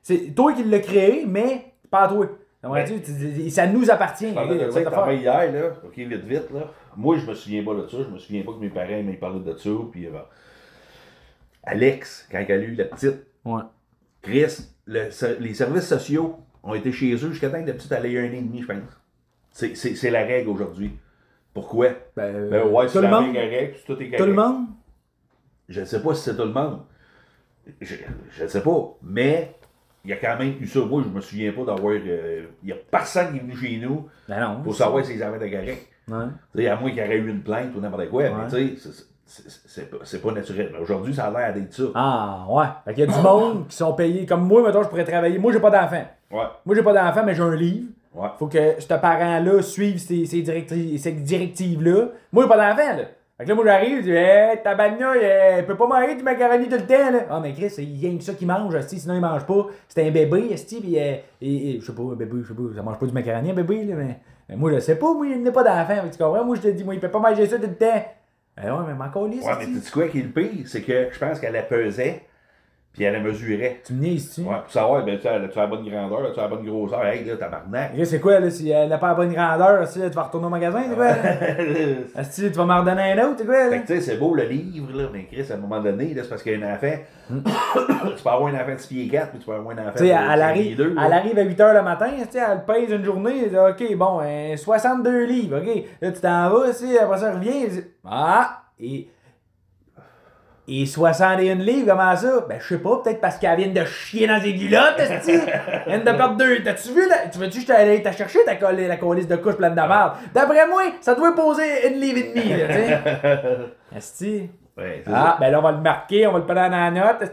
C'est toi qui l'as créé, mais pas à toi. Comprends-tu? Ça nous appartient. Je parlais de ça hier, là. Ok, vite, là. Moi, je me souviens pas de ça. Je me souviens pas que mes parents m'aient parlé de ça. Puis, Alex, quand elle a eu la petite, Ouais. Chris, les services sociaux ont été chez eux jusqu'à temps que la petite allait 1 an et demi, je pense. C'est la règle aujourd'hui. Pourquoi? Ouais, c'est la règle, tout est correct. Tout le monde? Je ne sais pas si c'est tout le monde. Je ne sais pas. Mais il y a quand même eu ça. Moi, je me souviens pas d'avoir. Il n'y a personne qui est venu chez nous pour savoir si les enfants étaient corrects. Ouais. À moins qu'il y aurait eu une plainte ou n'importe quoi. Ouais. Mais tu sais, c'est pas naturel. Mais aujourd'hui, ça a l'air d'être ça. Ah, ouais. Fait qu'il y a du monde qui sont payés. Comme moi, maintenant, je pourrais travailler. Moi, j'ai pas d'enfant. Ouais. Moi, j'ai pas d'enfant, mais j'ai un livre. Ouais. Faut que ce parent-là suive ces directives-là. Moi, j'ai pas d'enfant, là. Fait que là, moi, j'arrive, je dis, hey, ta bagnoule, elle peut pas manger du macaroni tout le temps, là. Ah, mais Chris, il y a que ça qui mange, sinon il mange pas. C'est un bébé, pis je sais pas, un bébé, ça mange pas du macaroni, un bébé, là, mais moi, je sais pas, moi, il n'a pas d'enfant. Tu comprends? Moi, je te dis, moi, il peut pas manger ça tout le temps. Ouais, mais ma colisse. Ouais, mais tu sais quoi qui est le pire? C'est que je pense qu'elle la pesait, puis elle la mesurait. Tu me niaises-tu? Ouais, pour savoir, ben, tu as la bonne grandeur, tu as la bonne grosseur. Hey, là, tabarnak. C'est quoi, là, si elle n'a pas la bonne grandeur, tu vas retourner au magasin, c'est quoi? Est-ce que tu vas m'en redonner un autre, c'est quoi? Fait que tu sais, c'est beau le livre, là, mais Chris, à un moment donné, là, c'est parce qu'il y a un enfant. Tu peux avoir un enfant de 6 pieds 4, puis tu peux avoir un enfant de 6 pieds 2. Elle arrive à 8h le matin, elle pèse une journée, elle dit, OK, bon, 62 livres, OK. Là, tu t'en vas, après ça, revient, elle dit, et 61 livres, comment ça? Ben, je sais pas, peut-être parce qu'elle vient de chier dans ses culottes, est-ce que elle vient de perdre 2. T'as-tu vu, là? Tu veux-tu que je t'aille chercher la colisse de couche pleine de merde? D'après moi, ça doit poser 1 livre et demi, là, tu sais. Est-ce Ouais, ben là, on va le marquer, on va le prendre dans la note.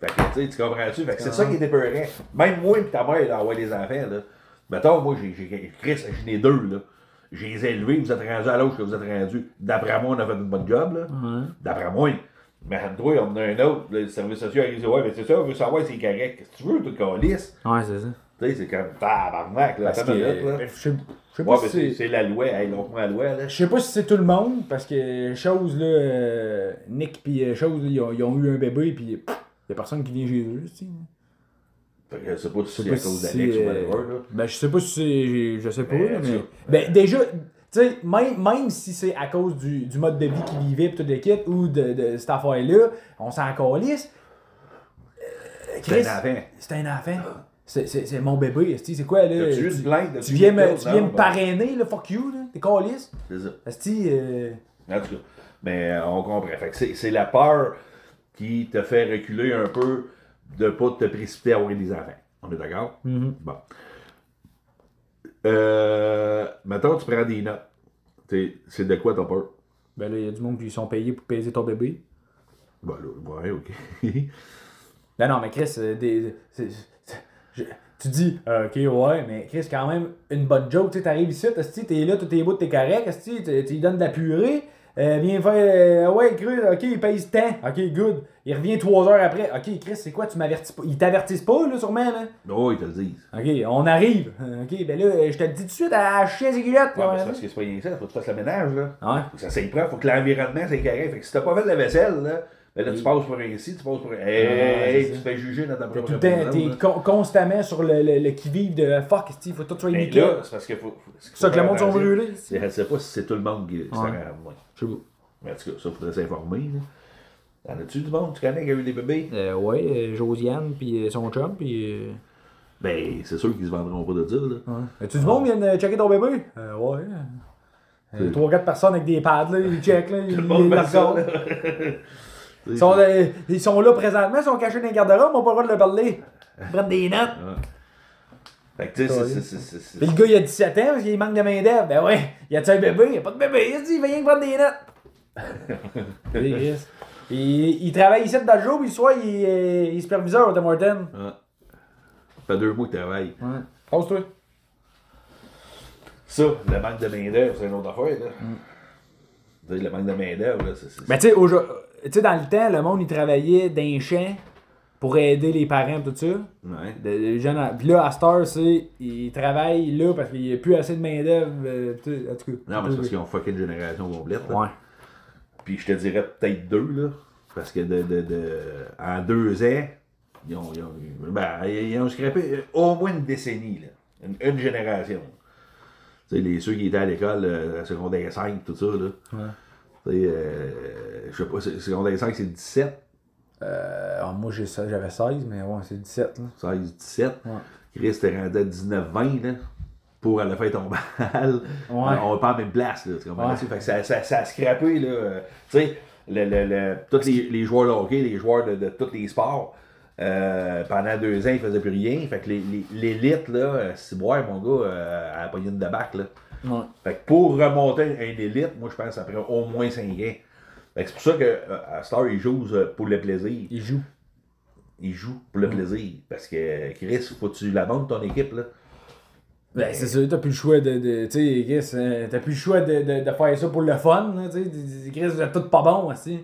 Fait que, tu comprends-tu? Fait que c'est ça qui est épeurant. Même moi et ta mère, elle envoie les enfants, là. Mettons, moi, Chris, j'en ai 2, là. Je les ai élevés, vous êtes rendus à l'autre que vous êtes rendus. D'après moi, on a fait une bonne job, là. D'après moi. Mais toi, on en a un autre, le service social, il dit, ouais, mais c'est ça, on veut savoir si c'est correct. Qu'est-ce que tu veux, tout calisse? Ouais, c'est ça. Tu sais, c'est comme tabarnak, là. Parce que, là. je sais pas si c'est la loi, hey, l'autre la loi, là. Je sais pas si c'est tout le monde, parce que Chose, là, Nick pis Chose, ils ont eu un bébé, pis y'a personne qui vient chez eux, tu sais. Fait que je sais pas si c'est à cause d'Alex ou whatever, là. Ben, je sais pas si c'est. Je sais pas, mais. Ben, déjà. Tu sais, même si c'est à cause du mode de vie qu'il vivait pis tout le kit, ou de cette affaire-là, on s'en calisse. C'est un enfant. C'est un enfant. C'est mon bébé, c'est quoi, là? T'as-tu une plainte de tu viens me parrainer, là, fuck you, là, t'es calisse. C'est ça. En tout cas, mais on comprend. Fait que c'est la peur qui te fait reculer un peu de pas te précipiter à avoir des enfants. On est d'accord? Bon. Maintenant, tu prends des notes. C'est de quoi t'as peur? Ben là, il y a du monde qui sont payés pour peser ton bébé. Ben là, ouais, ok. Ben non, mais Chris, tu dis, ok, ouais, mais Chris, quand même, une bonne joke. Tu t'arrives ici, t'es là, tout est beau, t'es correct, tu lui donnes de la purée. Viens faire, ouais, cru, ok, il pèse tant, ok, good. Il revient 3 heures après, ok, Chris, c'est quoi, tu m'avertis pas? Ils t'avertissent pas, là, sûrement, là? Non, ils te le disent. Ok, on arrive. Ok, ben là, je te le dis tout de suite, à chier ses culottes. Ouais, c'est parce que c'est pas rien que ça, faut que tu fasses le ménage, là. Ouais. Faut que ça s'y prend, faut que l'environnement, c'est correct. Fait que si t'as pas fait de la vaisselle, là, ben là, tu passes pour un ici, tu passes pour un. Hey, tu te fais juger dans ta propre maison. T'es constamment sur le qui-vive de fuck, il faut tout soit nickel. Là, c'est parce que faut. C'est ça que le monde sont brûlés. Je sais pas si c'est tout le monde qui s'en rend moins. Je sais pas. Mais en tout cas, ça, faudrait s'informer, là. En as-tu du monde, tu connais, qui a eu des bébés? Ouais, Josiane, puis son chum, puis. Ben, c'est sûr qu'ils se vendront pas de dire, là. Ouais. As-tu du monde qui vient checker ton bébé? Ouais. 3-4 personnes avec des pads, là, ils checkent, là, ils regardent. Ils sont là présentement, ils sont cachés dans les garde-robes, on n'a pas le droit de leur parler. Ils prennent des notes. Fait que tu sais, c'est. Puis le gars, il a 17 ans parce qu'il manque de main-d'œuvre. Ben ouais, il a-tu un bébé? Il a pas de bébé, il va rien prendre des notes. Il travaille ici dans le jour, puis le soir, il est superviseur au Tim Hortons. Ça fait 2 mois qu'il travaille. Ouais. Pose-toi. Ça, le manque de main-d'œuvre, c'est une autre affaire, là. Le manque de main-d'œuvre, là, c'est. Ben tu sais, dans le temps, le monde, il travaillait dans les champs pour aider les parents, tout ça. Ouais. Les jeunes, puis là, à cette heure, ils travaillent là parce qu'il n'y a plus assez de main-d'œuvre. En tout cas. Non, mais c'est parce qu'ils ont fucké une génération complète. Là. Ouais. Puis je te dirais peut-être 2, là. Parce que en 2 ans, ils ont scrappé au moins une décennie, là. Une génération. Tu sais, ceux qui étaient à l'école, secondaire 5, tout ça, là. Ouais. Tu sais, je sais pas, secondaire 5, c'est 17. Moi, j'avais 16, mais ouais, c'est 17. Là. 16, 17. Ouais. Chris était rendu à 19, 20, là. Pour aller faire ton bal. Ouais. On va pas en même place, là. Tu comprends? Ouais. Fait que ça a scrappé, là. Tu sais, tous les joueurs de hockey, les joueurs de tous les sports, pendant 2 ans, ils faisaient plus rien. Fait que l'élite, là, c'est boire, mon gars, à la poignée de bac, là. Ouais. Fait que pour remonter à une élite, moi, je pense que ça prend au moins 5 ans. Fait que c'est pour ça qu'à Star, ils jouent pour le plaisir. Ils jouent. Ils jouent pour le plaisir. Parce que, Chris, faut que tu la montes ton équipe, là. Ben, c'est ça, t'as plus le choix de tu sais, Chris, t'as plus le choix de faire ça pour le fun, là, tu sais. Chris, vous êtes tous pas bons, aussi.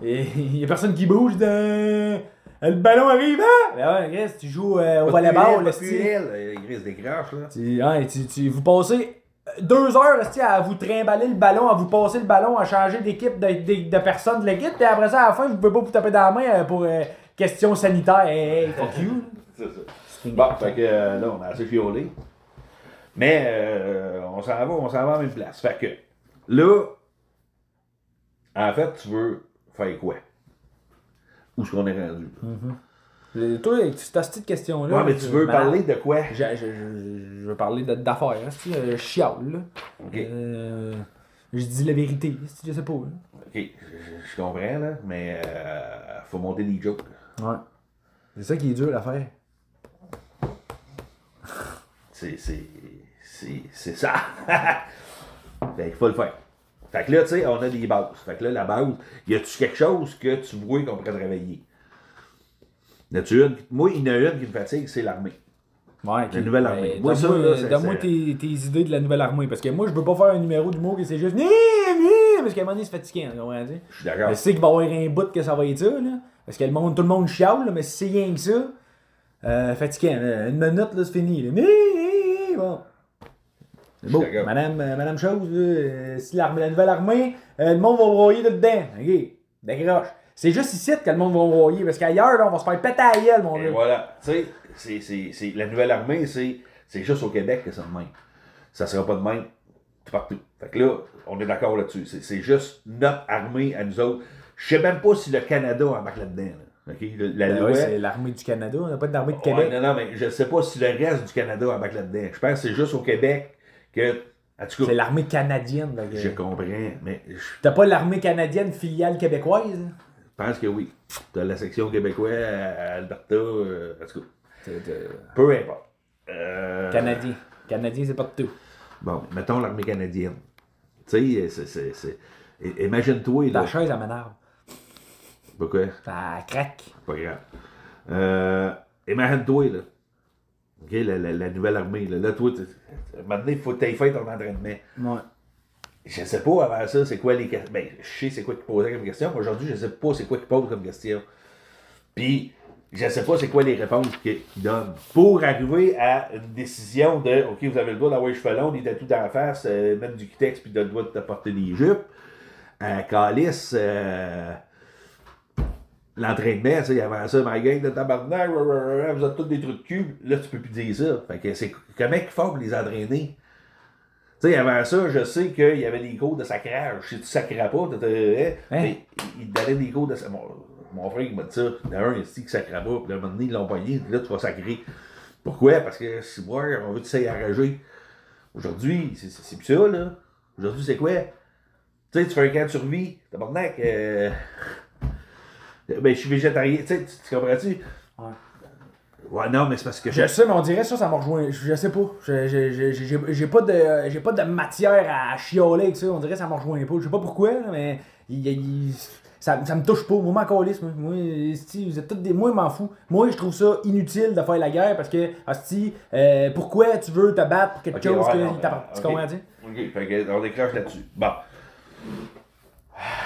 Et y a personne qui bouge de. Le ballon arrive, hein? Ben ouais, Chris, tu joues au volleyball, là, Chris décroche, là. Vous passez 2 heures à vous trimballer le ballon, à vous passer le ballon, à changer d'équipe de personnes de l'équipe, et après ça, à la fin, vous pouvez pas vous taper dans la main pour question sanitaire. Hey, fuck you. C'est ça. Bon, fait que là, on a assez fiolé. Mais on s'en va à la même place. Fait que là, en fait, tu veux faire quoi? Où est-ce qu'on est rendu? Toi, cette petite question-là. Ouais, mais tu veux parler de quoi? Je veux parler d'affaires, je chiale, là. OK. Je dis la vérité, je sais pas. Là. OK, je comprends, là, mais faut monter des jokes. Ouais. C'est ça qui est dur à faire. C'est ça. Fait qu'il faut le faire. Fait que là, tu sais, on a des bases. Fait que là, la base, y a-tu quelque chose que tu vois qu'on pourrait travailler? Moi, il y en a une qui me fatigue, c'est l'armée. Ouais, la nouvelle armée. Donne-moi tes idées de la nouvelle armée. Parce que moi, je veux pas faire un numéro d'humour qui c'est juste. Parce qu'à un moment donné, c'est fatigant. Je suis d'accord. Je sais qu'il va y avoir un bout que ça va être ça. Là, parce que tout le monde chiale, là, mais si c'est rien que ça, fatigant. Là, 1 minute, là, c'est fini. Là. Bon. C'est beau. Madame Chose, là, si la nouvelle armée, le monde va broyer dedans. OK, décroche. C'est juste ici que le monde va broyer. Parce qu'ailleurs, là, on va se faire péter à la gueule, mon gars. Voilà. Tu sais, la nouvelle armée, c'est juste au Québec que c'est de même. Ça sera pas de même partout. Fait que là, on est d'accord là-dessus. C'est juste notre armée à nous autres. Je sais même pas si le Canada embarque là-dedans. Là. Okay? La loi, c'est l'armée du Canada, on n'a pas d'armée de Québec. Non, mais je sais pas si le reste du Canada embarque là-dedans. Je pense que c'est juste au Québec que. En tout cas, c'est l'armée canadienne. Je comprends, mais. T'as pas l'armée canadienne filiale québécoise? Je pense que oui. T'as la section québécoise à Alberta. En tout cas. Peu importe. Canadien. Canadien, c'est pas de tout. Bon, mettons l'armée canadienne. Tu sais, imagine-toi. La chaise, elle m'énerve. Pourquoi? Ça craque. Pas grave. Imagine-toi, là. OK, la nouvelle armée. Là, toi, maintenant, il faut que tu aies fait ton entraînement. Ouais. Je sais pas avant ça, c'est quoi les questions. Ben, je sais c'est quoi qu'ils posaient comme question. Aujourd'hui, je sais pas c'est quoi qu'ils posent comme question. Puis, je sais pas c'est quoi les réponses qu'ils donnent. Pour arriver à une décision de OK, vous avez le droit d'avoir les cheveux longs, des tatous d'en face, mettre du cutex, puis de le droit de porter des jupes. Calice, l'entraînement, tu sais, avant ça, ma gang de tabarnak, vous êtes tous des trous de cul. Là, tu peux plus dire ça. Fait que c'est comment ils font pour les entraîner? Tu sais, avant ça, je sais qu'il y avait des cours de sacrage. Si tu sacrais pas, il te donnait des cours de sacrage. Mon frère, il m'a dit ça. Il y en a un ici qui sacrait pas, puis là, maintenant, ils l'ont pogné, puis là, tu vas sacrer. Pourquoi? Parce que, si moi, on veut que tu sais arranger. Aujourd'hui, c'est plus ça, là. Aujourd'hui, c'est quoi? Tu sais, tu fais un camp de survie, tabarnak, ben, je suis végétarien, tu sais, tu comprends-tu? Ouais. Ouais, non, mais c'est parce que. Je sais, mais on dirait ça m'a rejoint. Je sais pas. J'ai pas de matière à chialer avec ça. On dirait que ça m'a rejoint pas. Je sais pas pourquoi, mais ça me touche pas. Moi, m'en calisse. Moi, vous êtes tous des. Moi, je m'en fous. Moi, je trouve ça inutile de faire la guerre parce que, pourquoi tu veux te battre pour quelque chose que t'as. Tu comprends dire? Ok, fait qu'on décroche là-dessus. Bon.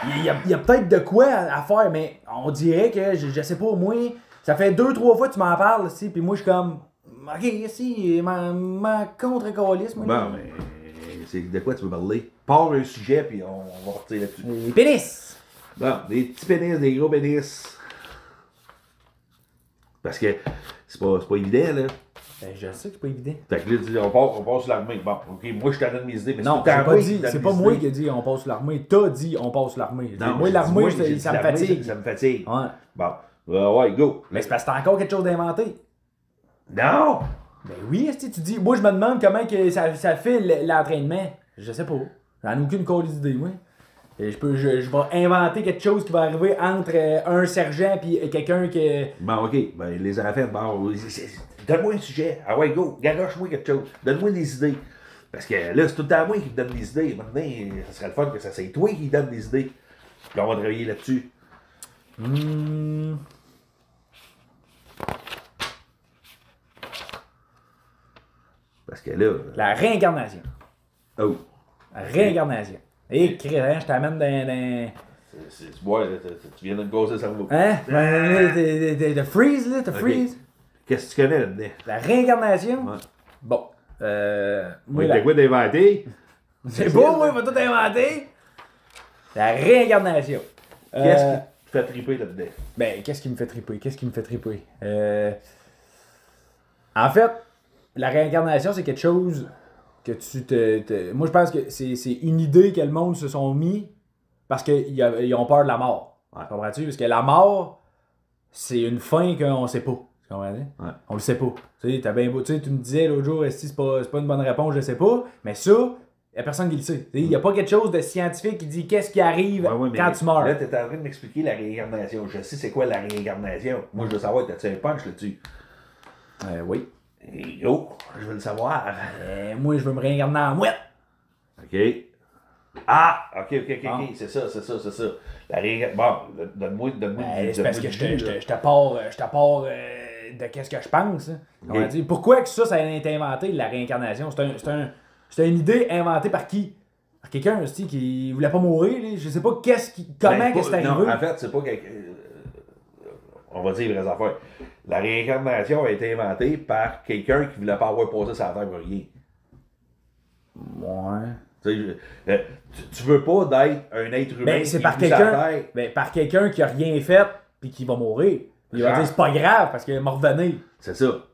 Il y a peut-être de quoi à faire, mais on dirait que, je sais pas, moi, Ça fait 2-3 fois que tu m'en parles, si, puis moi, je suis comme. Ok, si, ma contre-calice, moi. Bon, mais c'est de quoi tu veux parler? Pars un sujet, puis on va partir là-dessus. Les pénis! Bon, des petits pénis, des gros pénis. Parce que c'est pas évident, là. Ben, je sais que c'est pas évident. Fait que là, on passe sur l'armée. Bon, ok, moi je t'en donne mes idées, mais Non, c'est pas moi qui ai dit on passe sur l'armée. T'as dit on passe sur l'armée. Moi, l'armée, ça me fatigue. Ça me fatigue. Ouais. Bon, ouais, go. Mais c'est parce que t'as encore quelque chose d'inventé. Non! Ben oui, tu dis. Moi, je me demande comment que ça fait l'entraînement. Je sais pas. J'en ai aucune colis d'idée, moi. Et je vais inventer quelque chose qui va arriver entre un sergent et quelqu'un qui. Bon, ok. Ben, les enfants, bon, donne-moi un sujet. Ah ouais, go. Garoche-moi quelque chose. Donne-moi des idées. Parce que là, c'est tout le temps moi qui te donne des idées. Maintenant, ça serait le fun que ça soit toi qui donne des idées. Puis là, on va travailler là-dessus. Parce que là. La réincarnation. Oh. La réincarnation. Et crétin, je t'amène dans. Ouais, tu viens de me gosser le cerveau. Hein? De freeze, là, t'as freeze. Qu'est-ce que tu connais là-dedans? La réincarnation? Ouais. Bon. Moi, t'as quoi d'inventer? C'est beau, moi, il va tout inventer. La réincarnation. Qu'est-ce qui te fait triper là-dedans? Ben, qu'est-ce qui me fait triper? En fait, la réincarnation, c'est quelque chose que moi, je pense que c'est une idée que le monde se sont mis parce qu'ils ont peur de la mort. Ouais. Comprends-tu? Parce que la mort, c'est une fin qu'on sait pas. Tu comprends? Ouais. On le sait pas. Tu sais, t'as bien beau, tu me disais l'autre jour, si c'est pas une bonne réponse, je sais pas. Mais ça, il n'y a personne qui le sait. Il n'y a pas quelque chose de scientifique qui dit qu'est-ce qui arrive quand tu meurs. Là, tu es en train de m'expliquer la réincarnation. Je sais c'est quoi la réincarnation. Moi, je veux savoir, t'as-tu un punch là-dessus? Oui. Et je veux le savoir. Moi, je veux me réincarner en mouette. OK. Ah! OK. C'est ça. La réincarnation. Bon, donne-moi c'est parce que je te pars de qu'est-ce que je pense. Hein. On va dire, pourquoi que ça a été inventé, la réincarnation? C'est une idée inventée par qui? Par quelqu'un aussi qui voulait pas mourir. Là. Je sais pas comment c'est arrivé. Non, en fait, c'est pas on va dire les vraies affaires. La réincarnation a été inventée par quelqu'un qui voulait pas avoir passé sa terre pour rien. Ouais. Tu veux pas d'être un être humain ben, c'est par quelqu'un qui a rien fait puis qui va mourir. Il va dire c'est pas grave parce qu'il m'a revenir. C'est ça.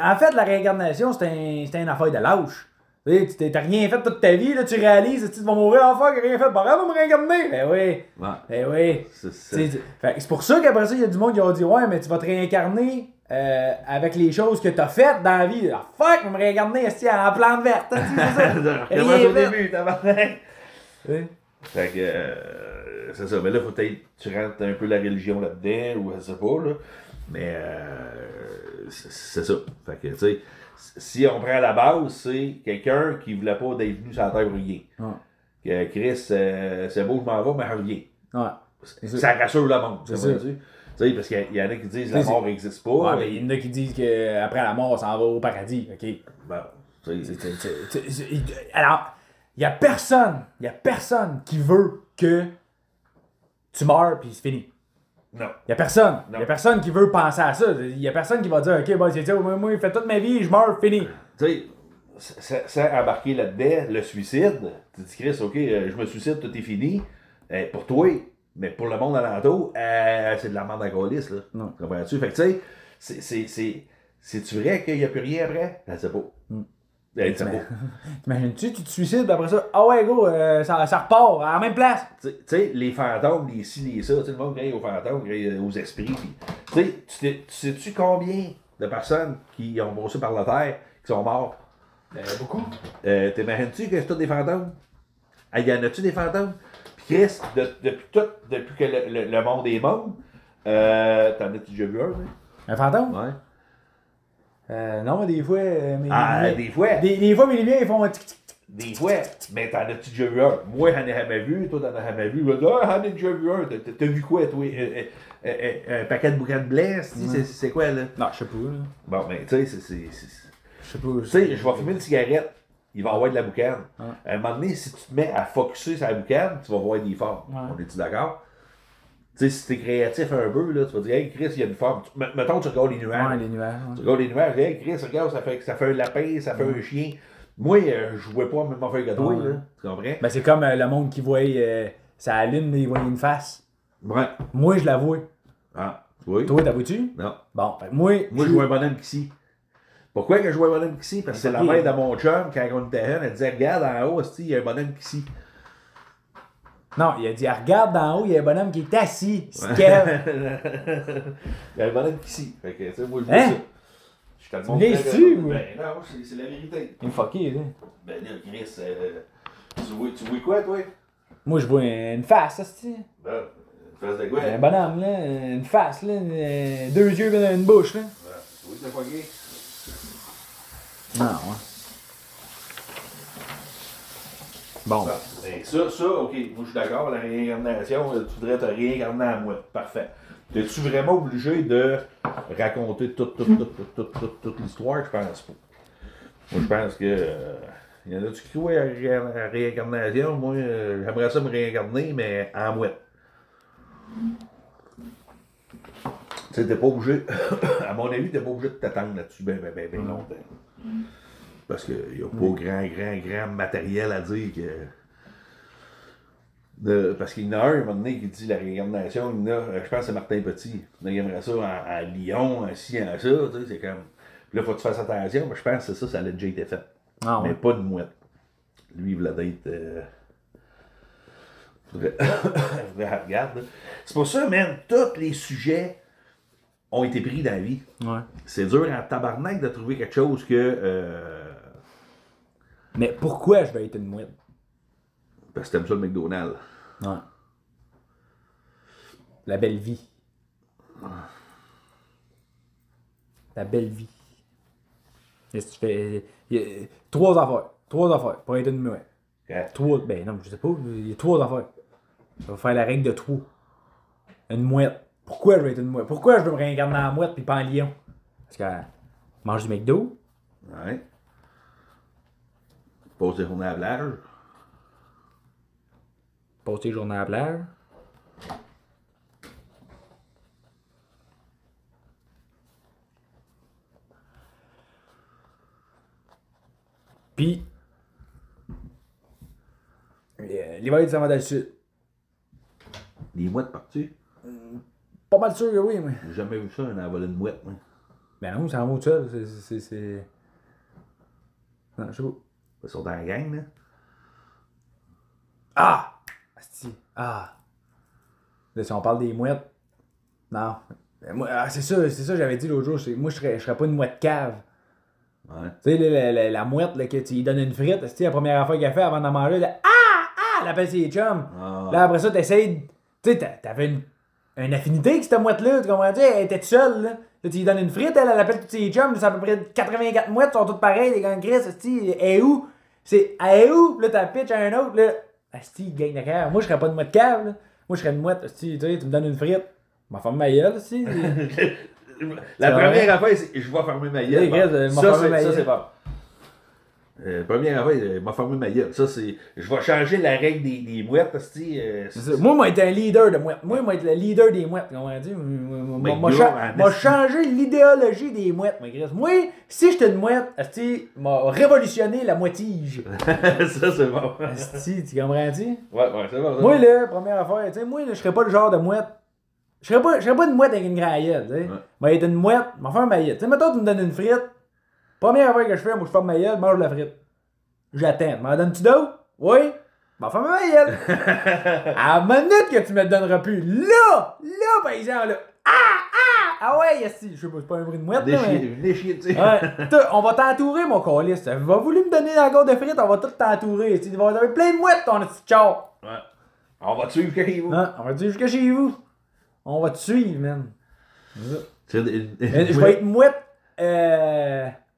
En fait, la réincarnation, c'est une affaire de lâche. Tu t'as rien fait toute ta vie, là, tu réalises, tu vas mourir enfin, que rien fait, bah va me réincarner. Ben oui. Ouais. Ben oui. C'est pour ça qu'après ça, il y a du monde qui va dire ouais, mais tu vas te réincarner avec les choses que t'as faites dans la vie. Ah, fuck, je vais me réincarner en plante verte. C'est ça. Commence au début, tabarnak. Fait que c'est ça. Mais là, faut peut-être tu rentres un peu la religion là-dedans, ou je sais pas, là. Mais c'est ça. Fait que, tu sais, si on prend la base, c'est quelqu'un qui voulait pas d'être venu sur la terre pour rien. Ouais. Chris, c'est beau, je m'en vais, mais je reviens. Ouais. Ça rassure le monde. C'est ça. Tu sais, parce qu'il y en a qui disent que la mort n'existe pas. Ouais, mais il y en a qui disent qu'après la mort, on s'en va au paradis. OK? Bon, alors, il y a personne qui veut que tu meurs puis c'est fini. Non. Il y a personne qui veut penser à ça. Il y a personne qui va dire OK, bon, c'est ça, moi, il fait toute ma vie, je meurs, fini. Tu sais, sans embarquer là-dedans, le suicide, tu dis Chris, OK, je me suicide, tout est fini. Pour toi, mais pour le monde alentour, c'est de la merde à gaulliste, là. Non. Comprends-tu? Fait que tu sais, c'est-tu vrai qu'il n'y a plus rien après? Je sais pas. T'imagines-tu, tu te suicides, après ça, ah ouais, go, ça repart à la même place. Tu sais, les fantômes, les ci, les ça, le monde crée aux fantômes, crée aux esprits. Tu sais-tu combien de personnes qui ont passé par la terre, qui sont morts? Beaucoup. T'imagines-tu que c'est tous des fantômes? Y en a-tu des fantômes? Puis Chris, depuis que le monde est monde, t'en as-tu déjà vu un? Un fantôme? Ouais. Non, mais des fois. Des fois. Des fois, mes lumières, ils font tic tic tic. Des fois. Mais t'en as-tu déjà vu un? Moi, j'en ai jamais vu. Toi, t'en as jamais vu. J'en ai déjà vu un. T'as vu quoi, toi? Un paquet de bouquets de blé? C'est quoi, là? Non, je sais pas, là. Bon, mais tu sais, c'est. Je sais pas. Tu sais, je vais fumer une cigarette. Il va y avoir de la boucane. Ouais. À un moment donné, si tu te mets à focusser sur la boucane, tu vas voir des formes. Ouais. On est-tu d'accord? Tu sais, si t'es créatif un peu, là, tu vas dire, hey Chris, il y a une forme. Mettons, tu regardes les nuages. Ouais, les nuages. Tu regardes les nuages, hey Chris, regarde, ça fait un lapin, ça fait un chien. Moi, je jouais pas même affaire que toi, Ouais. là. Tu comprends? Ben, c'est comme le monde qui voit sa lune, mais il voit une face. Ouais. Moi, je la vois. Ah, oui. Toi, t'as vois-tu? Non. Bon, ben, moi Moi, je vois un bonhomme ici. Pourquoi que je vois un bonhomme ici? Parce que c'est la mère de mon chum, quand on était jeune, elle disait, regarde en haut, il y a un bonhomme ici. Non, il a dit, regarde d'en haut, il y a un bonhomme qui est assis. C'est quel? Il y a un bonhomme ici. Fait que, tu sais, moi, je vois Hein? ça. Je te le Tu montre. l'es-tu, ou? Ben non, c'est la vérité. Il est fucké, là. Ben là, Chris, tu vois quoi, toi? Moi, je vois une face, ça, c'est. Ben, une face de quoi? Un bonhomme, là. Une face, là. Deux yeux, une bouche, là. Ben, tu vois, t'es fucké? Non, ouais. Bon. Ben, ça, ok, moi je suis d'accord, la réincarnation, tu voudrais te réincarner à moi. Parfait. Es-tu vraiment obligé de raconter toute l'histoire? Je pense pas. Moi, je pense que. Il y en a-tu qui croient à la réincarnation? Moi, j'aimerais ça me réincarner, mais en mouette. Tu sais, t'es pas obligé. À mon avis, t'es pas obligé de t'attendre là-dessus bien longtemps. Parce qu'il n'y a pas grand matériel à dire que. Parce qu'il y en a un moment donné qui dit la réincarnation, il y en a, je pense que c'est Martin Petit. Il aimerait ça à Lyon, ainsi, à ça, tu sais, c'est comme. Puis là, faut que tu fasses attention, mais je pense que c'est ça a déjà été fait. Ah, ouais. Mais pas de mouette. Lui, il voulait être. Regarde, là. C'est pour ça, man, tous les sujets ont été pris dans la vie. Ouais. C'est dur en tabarnak de trouver quelque chose que. Mais pourquoi je vais être une mouette? Parce que t'aimes ça le McDonald's. Ouais. La belle vie. La belle vie. Qu'est-ce que tu fais? Il y a trois affaires pour être une mouette. Okay. Trois. Ben non, je sais pas. Il y a trois affaires. Je vais faire la règle de trois. Une mouette. Pourquoi je vais être une mouette? Pourquoi je veux me réincarner en mouette puis pas en lion? Parce qu'elle mange du McDo. Ouais. Pose des journées à la plage. Passer les journées à la plage. Puis, l'hiver, ça va dans le sud. Les mouettes partout. Pas mal sûr que oui, mais. J'ai jamais vu ça, un envolé de mouette, moi. Ben non, c'est en mot de seul. C'est. Non, je sais pas. Ils sont dans la gang, là. Ah! Asti. Ah! Là, si on parle des mouettes. Non. Ben, moi, c'est ça, j'avais dit l'autre jour. Moi, je serais pas une mouette cave. Ouais. Tu sais, la mouette, là, que tu lui donnes une frite, la première affaire qu'elle fait avant d'en manger, là, ah! Elle appelle ses chums. Ah. Là, après ça, t'essayes. Tu sais, t'avais une affinité avec cette mouette-là, tu comprends? Elle était toute seule, là. Là, tu lui donnes une frite, elle appelle tous ses chums, c'est à peu près 84 mouettes, sont toutes pareilles, les gars de Chris, asti, elle est où? C'est, elle est où? Puis là, t'as pitch à un autre, là. Asti, il gagne la cave. Moi, je serais pas une mouette cave, là. Moi, je serais une mouette, asti, tu sais, tu me donnes une frite. Je vais fermer ma gueule, asti. La première affaire, c'est je vais fermer ma gueule. Hey, Bon. Ça, c'est bon. Première affaire, je vais fermer ma gueule. Ça, c'est. Je vais changer la règle des mouettes, asti. Moi, être un leader de mouettes. Moi, être le leader des mouettes, comment on dit? Moi, changer l'idéologie des mouettes, moi, Chris. Moi, si j'étais une mouette, asti, m'a révolutionné la moitige. Ça, c'est bon. Asti, tu comprends-tu? Ouais, c'est bon. Moi, là, première affaire, tu sais, moi, là, je serais pas le genre de mouette. Je serais pas une mouette avec une grande gueule, tu sais. Mais être une mouette, m'en faire ma gueule. Tu sais, mettons, tu me donnes une frite. Première affaire que je fais, moi, je ferme ma gueule, mange la frite. J'attends. M'en donnes-tu d'autres? Oui. M'en ferme ma gueule. À la minute que tu me donneras plus, là, par exemple, là. Ah ouais, si, je sais pas, c'est pas un bruit de mouette, là, mais... Venez chier, tu sais. Ouais, on va t'entourer, mon calice. Tu vas voulu me donner la gorge de frites, on va tout t'entourer. Tu vas avoir plein de mouettes, ton petit char. Ouais. On va te suivre jusqu'à chez vous. Hein? On va te suivre jusqu'à chez vous. On va te suivre, man. Je Je vais être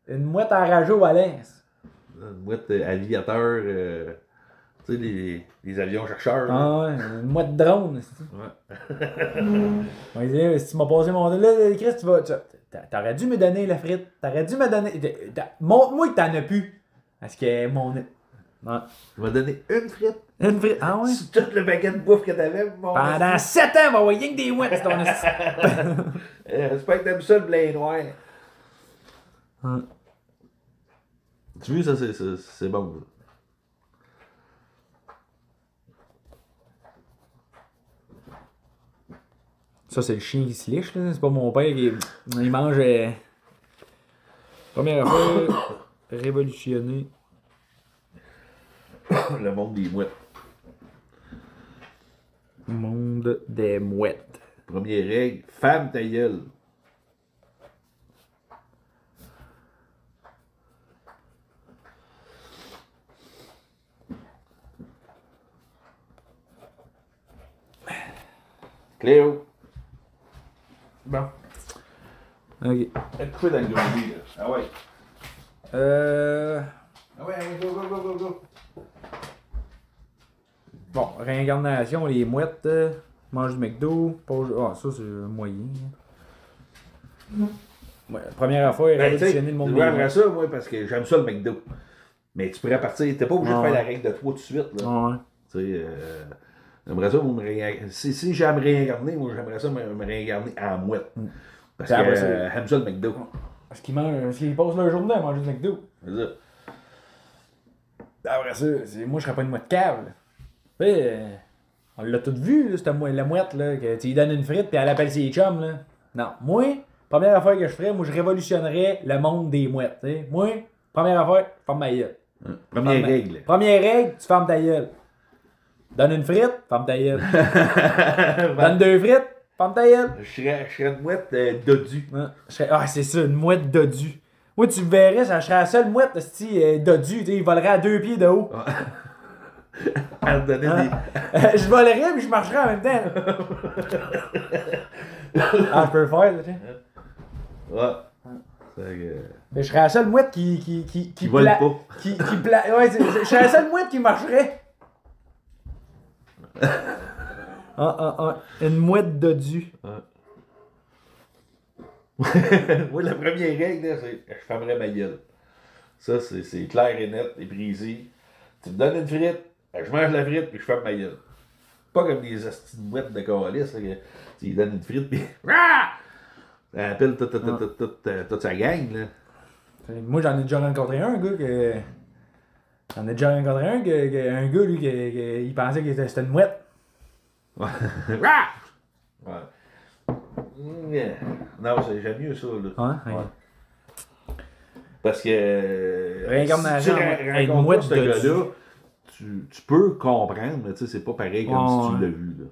une mouette enragée au Valence. Une mouette aviateur, tu sais, les avions chercheurs. Ah ouais, une mouette drone. Ouais. Si tu m'as passé mon... Là, Chris, t'aurais dû me donner la frite. T'aurais dû me donner... Montre-moi que t'en as plus. Parce que mon... Ouais. Tu m'as donné une frite. Une frite. Ah ouais? C'est tout le paquet de bouffe que t'avais, mon Pendant 7 ans, on va avoir rien que des mouettes, c'est ton esti. J'espère que t'aimes ça, le blé noir. Tu vois, ça, c'est bon. Ça, c'est le chien qui se liche, là. C'est pas mon père qui il mange. Première affaire, révolutionner. Le monde des mouettes. Monde des mouettes. Première règle, femme ta gueule. Cléo. Bon. Ok. Fais dans le grenouille, là. Ah ouais. Ah ouais, go, go, go, go, go. Bon, réincarnation, les mouettes, mange du McDo, pause. Ah, ça c'est moyen. Ouais, première affaire, révolutionner le monde des j'aimerais mouettes. ça, moi, parce que j'aime ça le McDo. Mais tu pourrais partir, t'es pas obligé de faire la règle de 3 tout de suite, là. Ouais. Tu sais, j'aimerais ça, me réincarner. Si j'ai à me réincarner, moi, j'aimerais ça me réincarner en mouette. Parce que j'aime ça le McDo. Parce qu'ils passent leur journée à manger du McDo. C'est ça. Après ça, moi je serais pas une mouette cave. Là. Tu sais, on l'a tout vu, là, la mouette, là, que tu lui donnes une frite puis elle appelle ses chums. Là. Non, moi, première affaire que je ferais, moi je révolutionnerais le monde des mouettes. T'sais. Moi, première affaire, je ferme ma gueule. Première règle. Première règle, tu fermes ta gueule. Donne une frite, ferme ta gueule. Donne 2 frites, ferme ta gueule. Je serais une mouette dodue. Ah, c'est ça, une mouette dodue. Moi, tu me verrais, je serais la seule mouette dodue. Il volerait à 2 pieds de haut. Elle donnait des... Je volerais, mais je marcherais en même temps. Ah, je peux le faire, là, tiens. Ouais. Mais je serais la seule mouette qui vole pas. Ouais, je serais la seule mouette qui marcherait. Une mouette dodue. Moi, la première règle, là, c'est je fermerais ma gueule. Ça, c'est clair et net et précis. Tu me donnes une frite, je mange la frite puis je ferme ma gueule. Pas comme des astis de mouettes de calice, là, que tu lui donnes une frite puis. Ça appelle toute sa gang, là. Moi, j'en ai déjà rencontré un gars que. J'en ai déjà rencontré un gars, lui, il pensait que c'était une mouette. Ouais. Non, j'aime mieux ça, là. Ouais. Parce que. Réincarnation, si tu une rencontres mouette ce de gars-là, tu peux comprendre, mais tu sais, c'est pas pareil comme si tu l'as vu, là.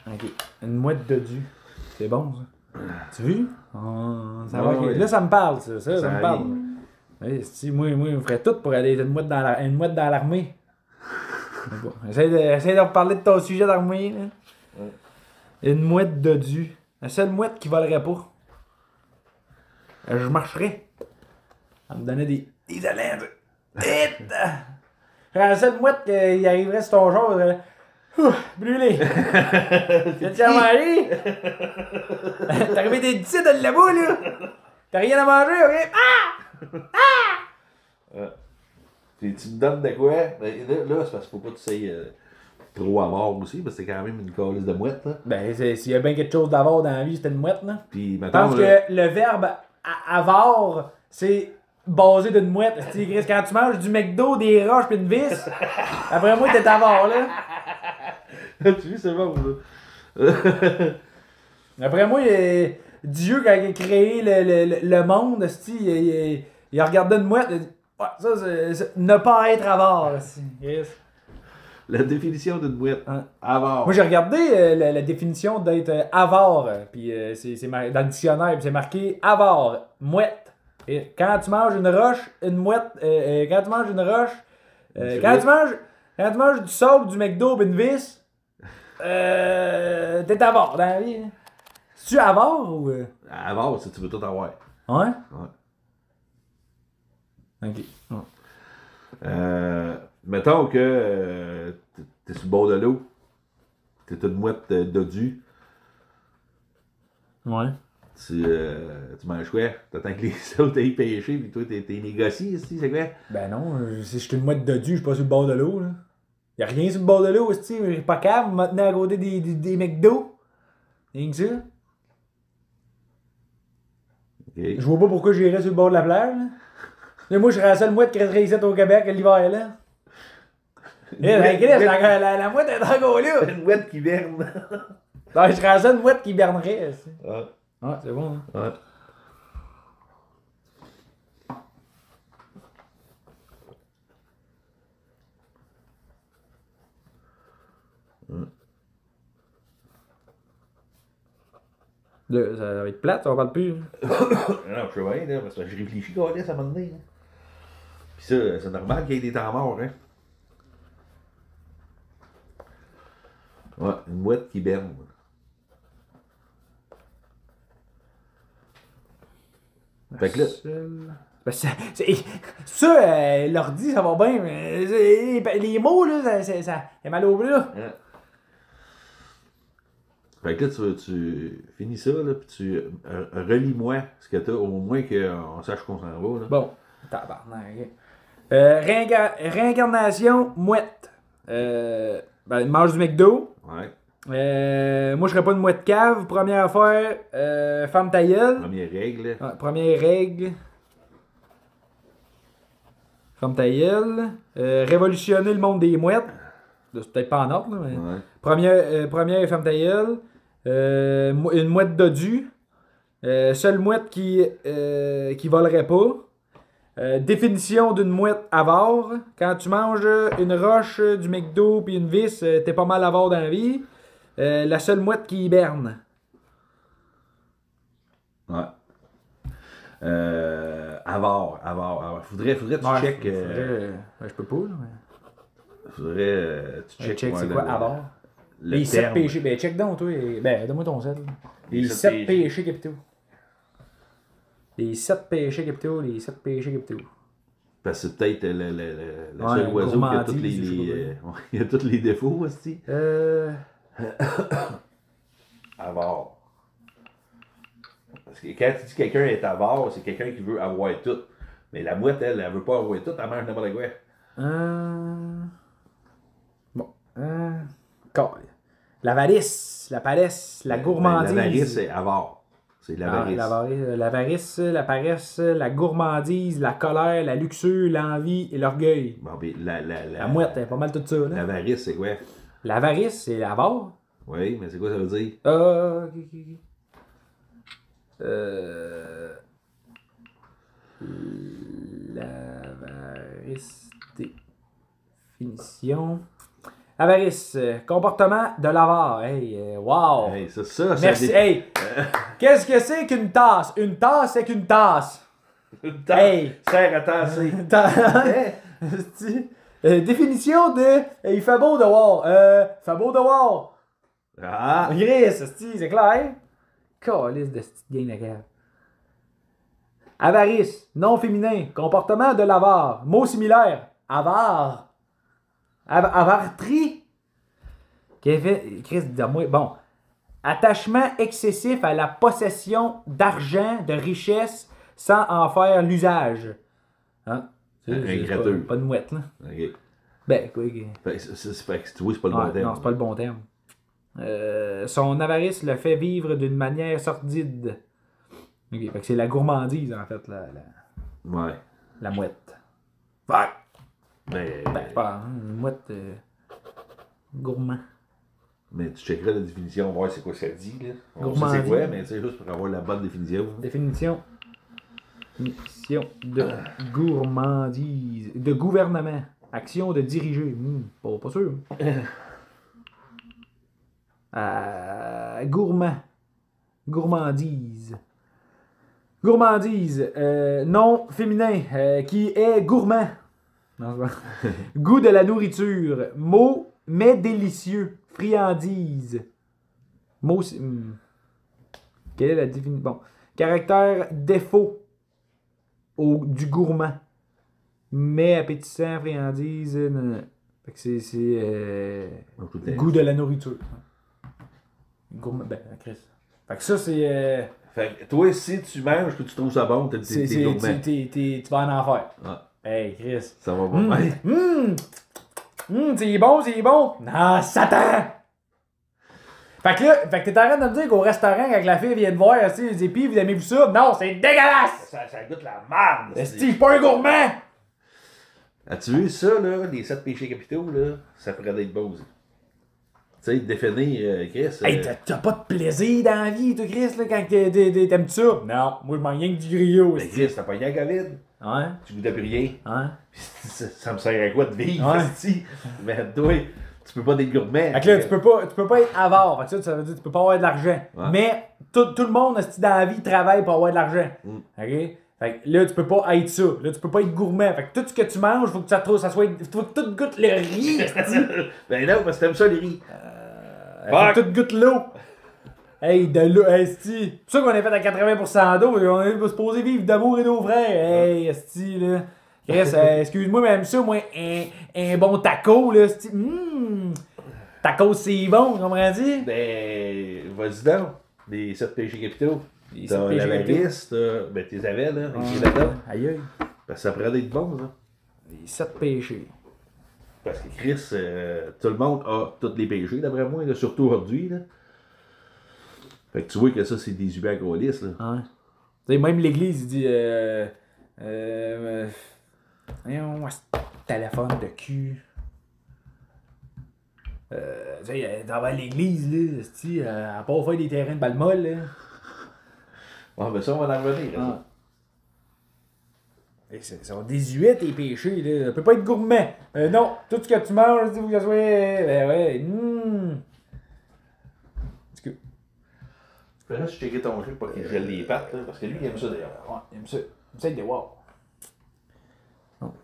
Ok. Une mouette dodue. C'est bon, ça. Tu vu? Ça va, ouais. Là, ça me parle, ça me arrive. parle. Ouais, si, moi, je ferais tout pour aller être une mouette dans l'armée. Essaye de reparler de ton sujet d'armée. Là. Ouais. Une mouette dodue. La seule mouette qui volerait pas. Je marcherais. Elle me donnait des élèves. La seule mouette qui arriverait sur ton genre. Brûlé. T'as-tu à manger? T'es arrivé des petits de là-bas, là. T'as rien à manger, ok? Puis tu me donnes de quoi? Ben, là, c'est parce qu'il faut pas que tu sois trop avare aussi, parce que c'est quand même une calice de mouette, là. Ben, s'il y a bien quelque chose d'avare dans la vie, c'était une mouette, là. Puis, Je mettons, pense là, que le verbe avare, c'est basé d'une mouette. Chris, quand tu manges du McDo, des roches pis une vis, après moi, t'es avare, là. tu vois, c'est bon, là. Après moi, Dieu, quand il a créé le monde, il a regardé une mouette, il a dit, ouais, ça, c'est ne pas être avare. Yes. La définition d'une mouette. Avare. Moi, j'ai regardé la définition d'être avare, puis c'est dans le dictionnaire, puis c'est marqué avare, mouette. Et quand tu manges une roche, une mouette, quand tu manges une roche, quand tu manges du sable, du McDo, pis une vis, t'es avare dans la vie. Hein. C'est-tu avare ou. Avare, si tu veux tout avoir. Ouais? Ouais. Ok. Mettons que t'es sur le bord de l'eau. T'es une mouette dodue. Ouais. Tu manges quoi? T'attends que les autres aillent pêcher, puis toi, t'es négocié, ici, c'est quoi? Ben non, si je suis une mouette de Dieu, je suis pas sur le bord de l'eau, là. Y'a rien sur le bord de l'eau, je suis pas capable, maintenant à côté des McDo. Rien que ça. Okay. Je vois pas pourquoi j'irais sur le bord de la plage, là. Là, moi, je serais la seule mouette qui resterait ici au Québec l'hiver, là. La mouette est encore là. Une mouette qui berne. Non, je serais la seule mouette qui bernerait. Ah. Ah, c'est bon, hein. Ouais. Là, ça va être plate, on parle plus. Non, je sais bien, là, parce que je réfléchis quand ça m'a donné. Puis ça, c'est normal qu'il y ait des temps morts, hein. Ouais, une mouette qui berne. Fait que là. Ben, ça, l'ordi, ça va bien, mais les mots, là, ça est mal au plat. Ouais. Fait que là, tu finis ça, là, puis tu relis-moi ce que t'as, au moins qu'on sache qu'on s'en va, là. Bon, tabarnak. Réincarnation, mouette. Ben, mange du McDo. Ouais. Moi, je serais pas une mouette cave. Première affaire, femme ta gueule. Première règle. Ouais, première règle. Femme ta gueule. Révolutionner le monde des mouettes. C'est peut-être pas en ordre, là, mais. Ouais. Première femme ta gueule. Une mouette dodue. Seule mouette qui volerait pas. Définition d'une mouette avare. Quand tu manges une roche, du McDo puis une vis, t'es pas mal avare dans la vie. La seule mouette qui hiberne. Ouais. Avare. Faudrait que tu check. Je peux pas, là. Faudrait tu check. Check, c'est quoi, avare? Le Les 7 terme. péchés. Ben, check donc, toi. Ben, donne-moi ton set. Les Les 7 sept péchés capitaux. Les 7 péchés capitaux. Les 7 péchés capitaux. Parce que c'est peut-être le Ouais, seul oiseau qui a tous gourmandise, il a tous les défauts aussi. Avare. Parce que quand tu dis quelqu'un est avare, c'est quelqu'un qui veut avoir tout. Mais la mouette, elle veut pas avoir tout, elle mange n'importe quoi. Bon. L'avarice, la paresse, la gourmandise. L'avarice, c'est avare. C'est l'avarice. L'avarice, la paresse, la gourmandise, la colère, la luxure, l'envie et l'orgueil. Bon, ben, La mouette, c'est pas mal tout ça. Là. L'avarice, c'est quoi? L'avarice, c'est l'avare. Oui, mais c'est quoi ça veut dire? Ok. L'avarice, définition. Avarice, comportement de l'avare. Hey, wow! Hey, ça, Merci. Hey! Qu'est-ce que c'est qu'une tasse? Une tasse, c'est qu'une tasse. Une tasse Hey! sert à tasser. Définition de. Il fait beau dehors. Fait beau dehors. Ah! Gris, c'est clair. Calice de cette gang de cave. Avarice, non féminin, comportement de l'avare. Mot similaire, avare. Avartrie. Chris, dis-moi. Bon. Attachement excessif à la possession d'argent, de richesse, sans en faire l'usage. Hein? Ingrateux. Pas de mouette, là. Ok. Ben, quoi. Tu vois, c'est pas le bon terme. Non, c'est pas le bon terme. Son avarice le fait vivre d'une manière sordide. Ok, fait que c'est la gourmandise, en fait, Ouais. la mouette. Fuck! Mais, C'est pas une mouette gourmand. mais tu checkeras la définition, voir c'est quoi ça dit. Là. On sait Gourmandise. c'est quoi, mais tu sais, juste pour avoir la bonne définition. Définition de gourmandise. De gouvernement. Action de diriger. Pas sûr. Gourmand. Gourmandise. Gourmandise. Nom féminin. Qui est gourmand. Non, c'est pas. Goût de la nourriture. Mot mais délicieux. Friandise. Mot. Quelle est la définition? Bon. Caractère défaut du gourmand. Mais appétissant, friandise. Fait que c'est Donc, goût de la nourriture. Gourmand. Ben, Chris. Fait que ça, c'est. Fait que toi, si tu manges que tu trouves ça bon, t'es gourmet. Tu vas en enfer. Ah. Hey, Chris. Ça va bien. C'est bon. Ah, Satan! Fait que là, t'es en train de me dire qu'au restaurant, quand la fille vient te voir, elle dit, puis vous aimez-vous ça? Non, c'est dégueulasse! Ça goûte la merde! Je suis pas un gourmand! As-tu vu ça, là, les 7 péchés capitaux, là? Ça pourrait être beau, ça. Tu sais, définir, Chris. Hey, t'as pas de plaisir dans la vie, toi, Chris, là, quand t'aimes ça? Non, moi, je mange rien que du griot. Mais Chris, t'as pas rien à COVID? Ouais. Tu goûtes à plus rien. Ouais. Ça me sert à quoi de vivre, Ouais. si? Mais toi, tu peux pas être gourmet. Fait que là, tu peux pas être avare. Fait que ça veut dire que tu peux pas avoir de l'argent. Ouais. Mais tout le monde, dans la vie, travaille pour avoir de l'argent. OK? Fait que là, tu peux pas être ça. Là, tu peux pas être gourmet. Fait que tout ce que tu manges, faut que ça soit. Faut que tout goûte le riz. Ben non, parce que t'aimes ça, les riz. Faut que tout goûte l'eau. Hey, de l'eau, esti. C'est pour ça qu'on est fait à 80% d'eau. On est supposé vivre d'amour et d'eau frais. Hey, esti, là. Chris, excuse-moi, mais même ça, moi, un bon taco, là, esti. Taco, c'est bon, comprends-tu? Ben, vas-y donc. Les 7 péchés capitaux. Les T'as 7 péchés l'avarice, ben t'es avais, là, avec les là-dedans. Aïe, aïe. Parce que ça pourrait être bon, ça. Les 7 péchés. Parce que Chris, tout le monde a tous les péchés, d'après moi, là, surtout aujourd'hui, là. Fait que tu vois que ça, c'est des humains gaulistes, là. Ouais. Tu sais, même l'Église, il dit voyons, téléphone de cul. Tu sais, dans l'Église, là, c'ti, à part faire des terrains de balmol, là. Ah, ben ça, on va en revenir. Ah. Et c'est sont désuets tes péchés, là. Ça peut pas être gourmet. Non, tout ce que tu manges, il faut que ça soit. Ben ouais. Est-ce que. Je vais juste checker ton truc pour qu'il gèle les pattes, là, parce que lui, il aime ça d'ailleurs. Ouais, il aime ça. Il aime ça être des wow.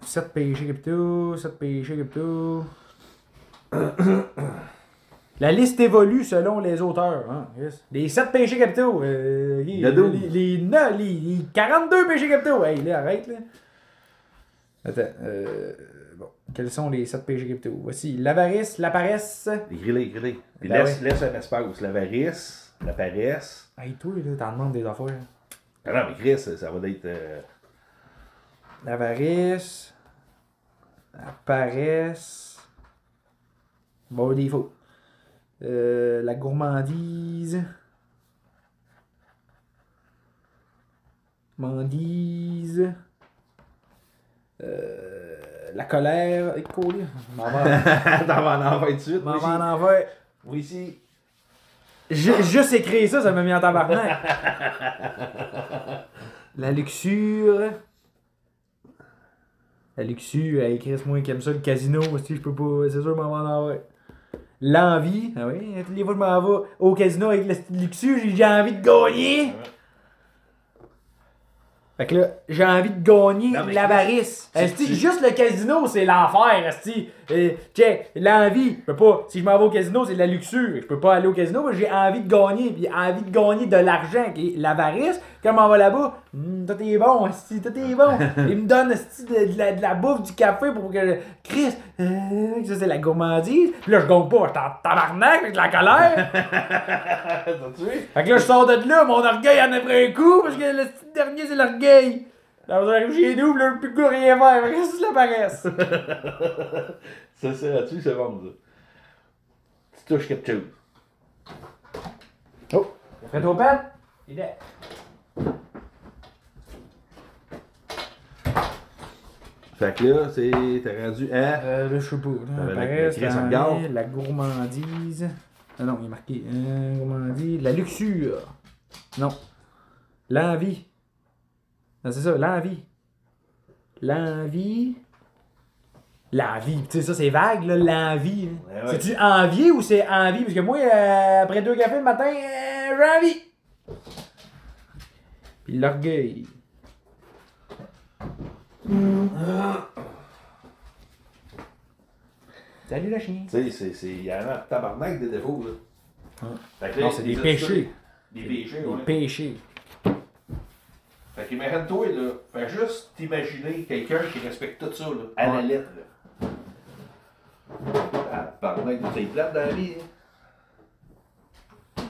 7 péchés capitaux, 7 péchés capitaux. La liste évolue selon les auteurs. Hein, yes. Les 7 péchés capitaux. Les 42 péchés capitaux. Hey, là, arrête, là. Attends. Bon. Quels sont les 7 péchés capitaux? Voici l'avarice, la paresse. Les grillés. Puis Ben laisse un espace. L'avarice, la paresse. Hey, toi, là, t'en demandes des affaires. Ah non, mais Chris, ça va être. L'avarice. La paresse. Bon, des faux. La gourmandise. La colère. Et coller. T'en vas en envoyer tout de suite. M'en va en envoyer. Oui, ici. Juste écrire ça, ça m'a mis en tabarnak. La luxure. La luxure, hey, Chris, moi qui aime ça, le casino, aussi, je peux pas. C'est sûr, je m'en vais en envoyer. L'envie. Ah oui, toutes les fois que je m'en vais au casino avec le luxure, j'ai envie de gagner. Fait que là, j'ai envie de gagner l'avarice. Juste le casino, c'est l'enfer, esti. Check, l'envie. Je peux pas. Si je m'en vais au casino, c'est de la luxure. Je peux pas aller au casino, mais j'ai envie de gagner. Puis envie de gagner de l'argent, qui est l'avarice. Quand je m'en vais là-bas, tout est bon, esti, tout est bon. Il me donne esti, de la bouffe, du café pour que. Chris, ça c'est la gourmandise. Puis là, je gagne pas, je suis en tabarnak avec de la colère. Fait que là, je sors de là, mon orgueil en a pris un coup, parce que le dernier, c'est l'orgueil. Là, j'arrive chez nous, là, plus de goût, rien faire. Fait que c'est la paresse. Ça, là-dessus, c'est bon, ça. Tu touches quelque chose. Oh, fais ton pet. Il est. Fait que là, t'es rendu à. Là, je sais pas. La paresse, la gourmandise. Ah non, il est marqué. Gourmandise. La luxure. Non. L'envie. Non, c'est ça, l'envie. L'envie. L'envie. Tu sais, ça, c'est vague, là, l'envie. Hein. Ouais. C'est-tu envie ou c'est envie? Parce que moi, après 2 cafés le matin, j'ai envie. Puis l'orgueil. Salut le chien. Tu sais, il y a un tabarnak de défauts, là. Fait que là, non, c'est des péchés. Des péchés, ouais. Des péchés. Fait qu'imagine-toi, là, fais juste t'imaginer quelqu'un qui respecte tout ça, là, à la lettre, là. Tabarnak, c'est plate dans la vie, hein.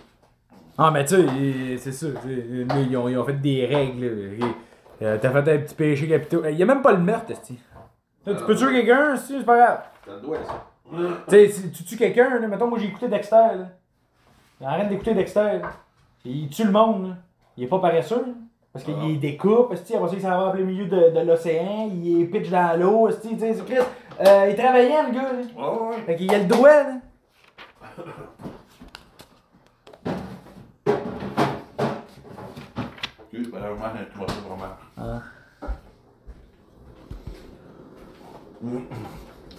Ah, mais tu sais, c'est ça. Ils ont fait des règles. T'as fait un petit péché capitaux. Il y a même pas le meurtre, esti. Tu peux tuer quelqu'un, esti, c'est pas grave. Ça le doit, ça. Tu sais, si tu tues quelqu'un, là, mettons, moi j'ai écouté Dexter. Là. Il arrête d'écouter Dexter. Là. Il tue le monde. Là. Il est pas paresseux. Là. Parce qu'il découpe, esti, après ça, il s'en va en plein milieu de l'océan. Il pitch dans l'eau, esti. Tu sais, c'est Chris. Il travaillait, le gars. Là. Ouais. Fait qu'il a le droit, là. Vraiment, tu m'as fait vraiment. Ah.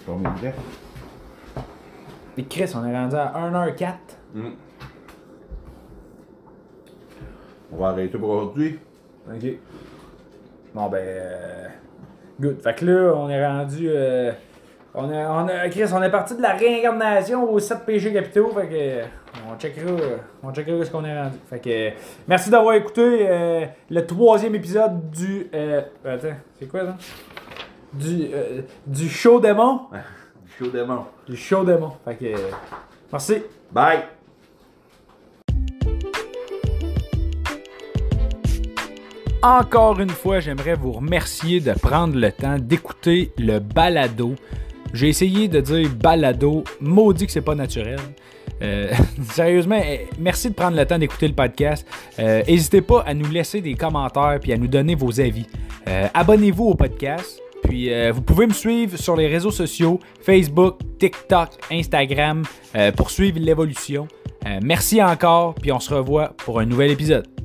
Combien de temps? Et Chris, on est rendu à 1h04. On va arrêter pour aujourd'hui. Ok. Bon ben. Good. Fait que là, on est rendu. Chris, on est parti de la réincarnation aux 7 péchés capitaux. Fait que. On checkera ce qu'on est rendu. Fait que. Merci d'avoir écouté le 3e épisode du. Attends, c'est quoi ça? Du show démon. Du show démon. Du show démon. Fait que. Merci. Bye! Encore une fois, j'aimerais vous remercier de prendre le temps d'écouter le balado. J'ai essayé de dire balado, maudit que c'est pas naturel. Sérieusement, merci de prendre le temps d'écouter le podcast. N'hésitez pas à nous laisser des commentaires puis à nous donner vos avis. Abonnez-vous au podcast. Puis vous pouvez me suivre sur les réseaux sociaux, Facebook, TikTok, Instagram, pour suivre l'évolution. Merci encore, puis on se revoit pour un nouvel épisode.